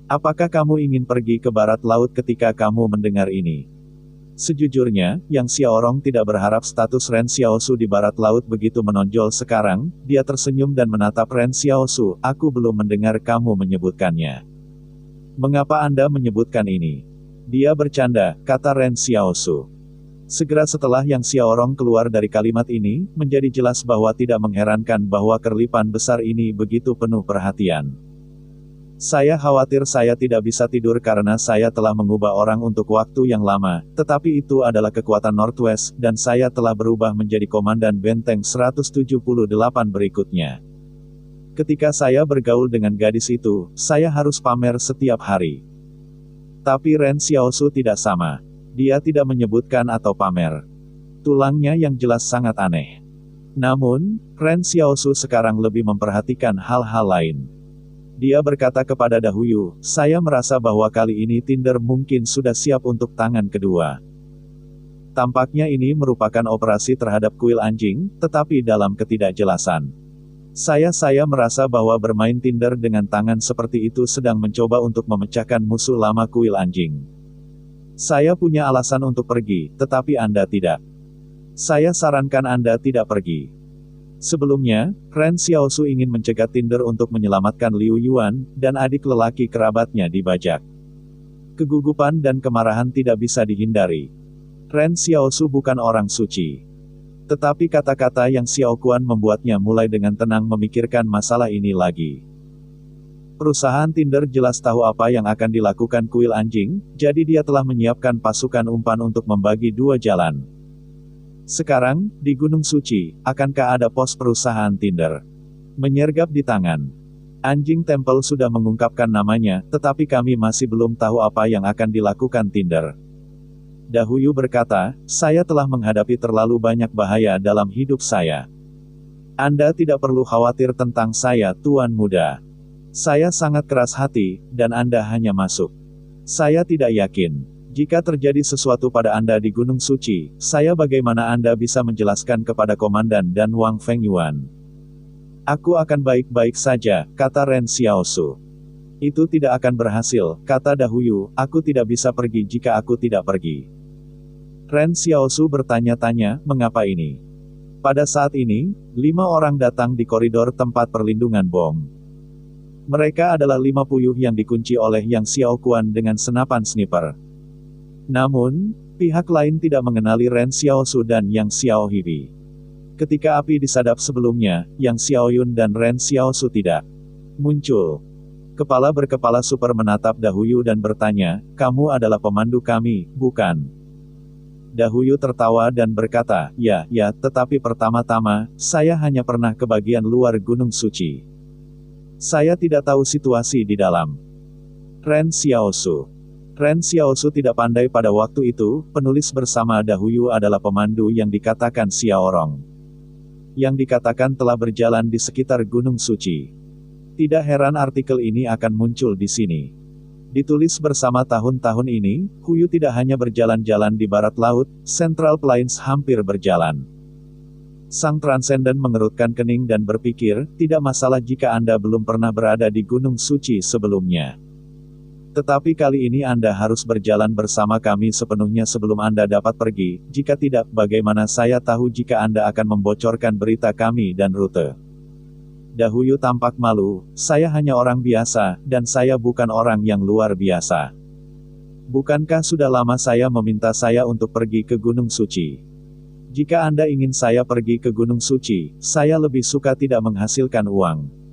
Apakah kamu ingin pergi ke barat laut ketika kamu mendengar ini?" Sejujurnya, Yang Xiaorong tidak berharap status Ren Xiaosu di barat laut begitu menonjol sekarang. Dia tersenyum dan menatap Ren Xiaosu, "Aku belum mendengar kamu menyebutkannya. Mengapa Anda menyebutkan ini?" "Dia bercanda," kata Ren Xiaosu. Segera setelah Yang Xiaorong keluar dari kalimat ini, menjadi jelas bahwa tidak mengherankan bahwa kerlipan besar ini begitu penuh perhatian. "Saya khawatir saya tidak bisa tidur karena saya telah mengubah orang untuk waktu yang lama, tetapi itu adalah kekuatan Northwest, dan saya telah berubah menjadi komandan benteng 178 berikutnya. Ketika saya bergaul dengan gadis itu, saya harus pamer setiap hari." Tapi Ren Xiaosu tidak sama. Dia tidak menyebutkan atau pamer. Tulangnya yang jelas sangat aneh. Namun, Ren Xiaosu sekarang lebih memperhatikan hal-hal lain. Dia berkata kepada Dahuyu, "Saya merasa bahwa kali ini Tinder mungkin sudah siap untuk tangan kedua. Tampaknya ini merupakan operasi terhadap kuil anjing, tetapi dalam ketidakjelasan. Saya merasa bahwa bermain Tinder dengan tangan seperti itu sedang mencoba untuk memecahkan musuh lama kuil anjing. Saya punya alasan untuk pergi, tetapi Anda tidak. Saya sarankan Anda tidak pergi." Sebelumnya, Ren Xiaosu ingin mencegat Tinder untuk menyelamatkan Liu Yuan, dan adik lelaki kerabatnya dibajak. Kegugupan dan kemarahan tidak bisa dihindari. Ren Xiaosu bukan orang suci. Tetapi kata-kata Yang Xiao Kuan membuatnya mulai dengan tenang memikirkan masalah ini lagi. Perusahaan Tinder jelas tahu apa yang akan dilakukan kuil anjing, jadi dia telah menyiapkan pasukan umpan untuk membagi dua jalan. Sekarang, di Gunung Suci, akankah ada pos perusahaan Tinder? Menyergap di tangan. Anjing Tempel sudah mengungkapkan namanya, tetapi kami masih belum tahu apa yang akan dilakukan Tinder. Dahuyu berkata, "Saya telah menghadapi terlalu banyak bahaya dalam hidup saya. Anda tidak perlu khawatir tentang saya, Tuan Muda. Saya sangat keras hati, dan Anda hanya masuk. Saya tidak yakin. Jika terjadi sesuatu pada Anda di Gunung Suci, bagaimana Anda bisa menjelaskan kepada Komandan dan Wang Fengyuan?" "Aku akan baik-baik saja," kata Ren Xiaosu. "Itu tidak akan berhasil," kata Dahuyu, "aku tidak bisa pergi jika aku tidak pergi." Ren Xiaosu bertanya-tanya, "Mengapa ini?" Pada saat ini, 5 orang datang di koridor tempat perlindungan bom. Mereka adalah 5 puyuh yang dikunci oleh Yang Xiao Kuan dengan senapan sniper. Namun, pihak lain tidak mengenali Ren Xiaosu dan Yang Xiao Hibi. Ketika api disadap sebelumnya, Yang Xiao Yun dan Ren Xiaosu tidak muncul. Kepala berkepala super menatap Dahuyu dan bertanya, "Kamu adalah pemandu kami, bukan?" Dahuyu tertawa dan berkata, ya, tetapi pertama-tama, saya hanya pernah ke bagian luar Gunung Suci. Saya tidak tahu situasi di dalam." Ren Ren Xiaosu tidak pandai pada waktu itu, penulis bersama Dahuyu adalah pemandu yang dikatakan Xiaorong. Yang dikatakan telah berjalan di sekitar Gunung Suci. Tidak heran artikel ini akan muncul di sini. Ditulis bersama tahun-tahun ini, Huyu tidak hanya berjalan-jalan di barat laut, Central Plains hampir berjalan. Sang Transenden mengerutkan kening dan berpikir, tidak masalah jika Anda belum pernah berada di Gunung Suci sebelumnya. Tetapi kali ini Anda harus berjalan bersama kami sepenuhnya sebelum Anda dapat pergi, jika tidak, bagaimana saya tahu jika Anda akan membocorkan berita kami dan rute. Dahuyu tampak malu, saya hanya orang biasa, dan saya bukan orang yang luar biasa. Bukankah sudah lama saya meminta saya untuk pergi ke Gunung Suci? Jika Anda ingin saya pergi ke Gunung Suci, saya lebih suka tidak menghasilkan uang.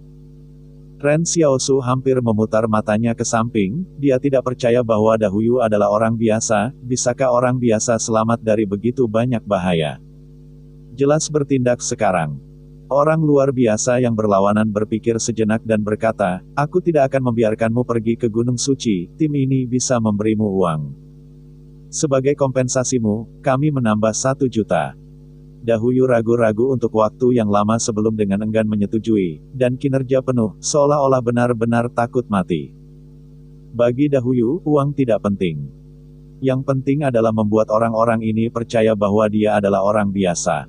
Ren Xiaosu hampir memutar matanya ke samping, dia tidak percaya bahwa Dahuyu adalah orang biasa, bisakah orang biasa selamat dari begitu banyak bahaya? Jelas bertindak sekarang. Orang luar biasa yang berlawanan berpikir sejenak dan berkata, aku tidak akan membiarkanmu pergi ke Gunung Suci, tim ini bisa memberimu uang. Sebagai kompensasimu, kami menambah 1 juta. Dahuyu ragu-ragu untuk waktu yang lama sebelum dengan enggan menyetujui, dan kinerja penuh, seolah-olah benar-benar takut mati. Bagi Dahuyu, uang tidak penting. Yang penting adalah membuat orang-orang ini percaya bahwa dia adalah orang biasa.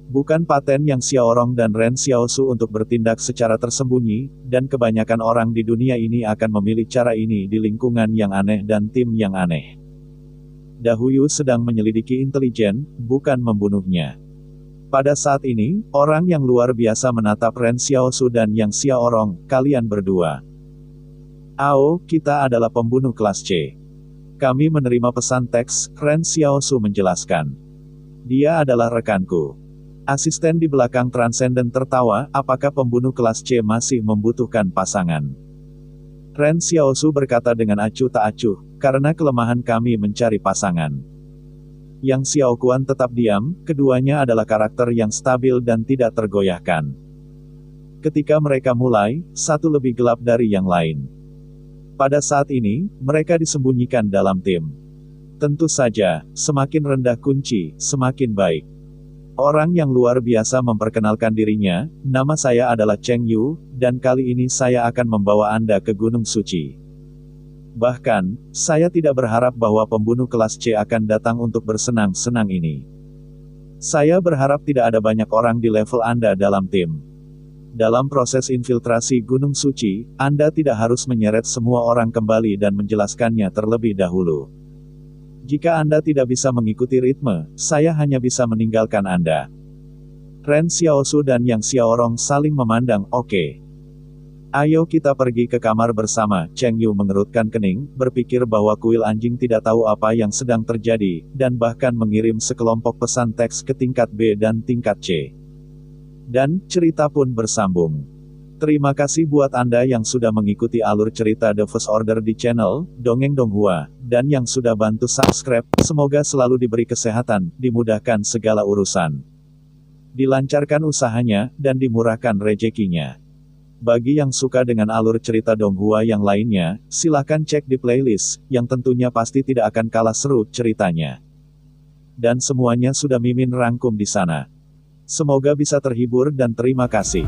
Bukan paten yang Xiaorong dan Ren Xiaosu untuk bertindak secara tersembunyi, dan kebanyakan orang di dunia ini akan memilih cara ini di lingkungan yang aneh dan tim yang aneh. Dahuyu sedang menyelidiki intelijen, bukan membunuhnya. Pada saat ini, orang yang luar biasa menatap Ren Xiaosu dan Yang Xiaorong, kalian berdua. Ao, kita adalah pembunuh kelas C. Kami menerima pesan teks, Ren Xiaosu menjelaskan. Dia adalah rekanku. Asisten di belakang Transenden tertawa, apakah pembunuh kelas C masih membutuhkan pasangan? Ren Xiaosu berkata dengan acuh tak acuh, karena kelemahan kami mencari pasangan. Yang Xiaokuan tetap diam, keduanya adalah karakter yang stabil dan tidak tergoyahkan. Ketika mereka mulai, satu lebih gelap dari yang lain. Pada saat ini, mereka disembunyikan dalam tim. Tentu saja, semakin rendah kunci, semakin baik. Orang yang luar biasa memperkenalkan dirinya, nama saya adalah Cheng Yu, dan kali ini saya akan membawa Anda ke Gunung Suci. Bahkan, saya tidak berharap bahwa pembunuh kelas C akan datang untuk bersenang-senang ini. Saya berharap tidak ada banyak orang di level Anda dalam tim. Dalam proses infiltrasi Gunung Suci, Anda tidak harus menyeret semua orang kembali dan menjelaskannya terlebih dahulu. Jika Anda tidak bisa mengikuti ritme, saya hanya bisa meninggalkan Anda. Ren Xiaosu dan Yang Xiaorong saling memandang, oke. Ayo kita pergi ke kamar bersama, Cheng Yu mengerutkan kening, berpikir bahwa kuil anjing tidak tahu apa yang sedang terjadi, dan bahkan mengirim sekelompok pesan teks ke tingkat B dan tingkat C. Dan, cerita pun bersambung. Terima kasih buat Anda yang sudah mengikuti alur cerita The First Order di channel Dongeng Donghua, dan yang sudah bantu subscribe. Semoga selalu diberi kesehatan, dimudahkan segala urusan, dilancarkan usahanya, dan dimurahkan rezekinya. Bagi yang suka dengan alur cerita Donghua yang lainnya, silakan cek di playlist, yang tentunya pasti tidak akan kalah seru ceritanya. Dan semuanya sudah Mimin rangkum di sana. Semoga bisa terhibur dan terima kasih.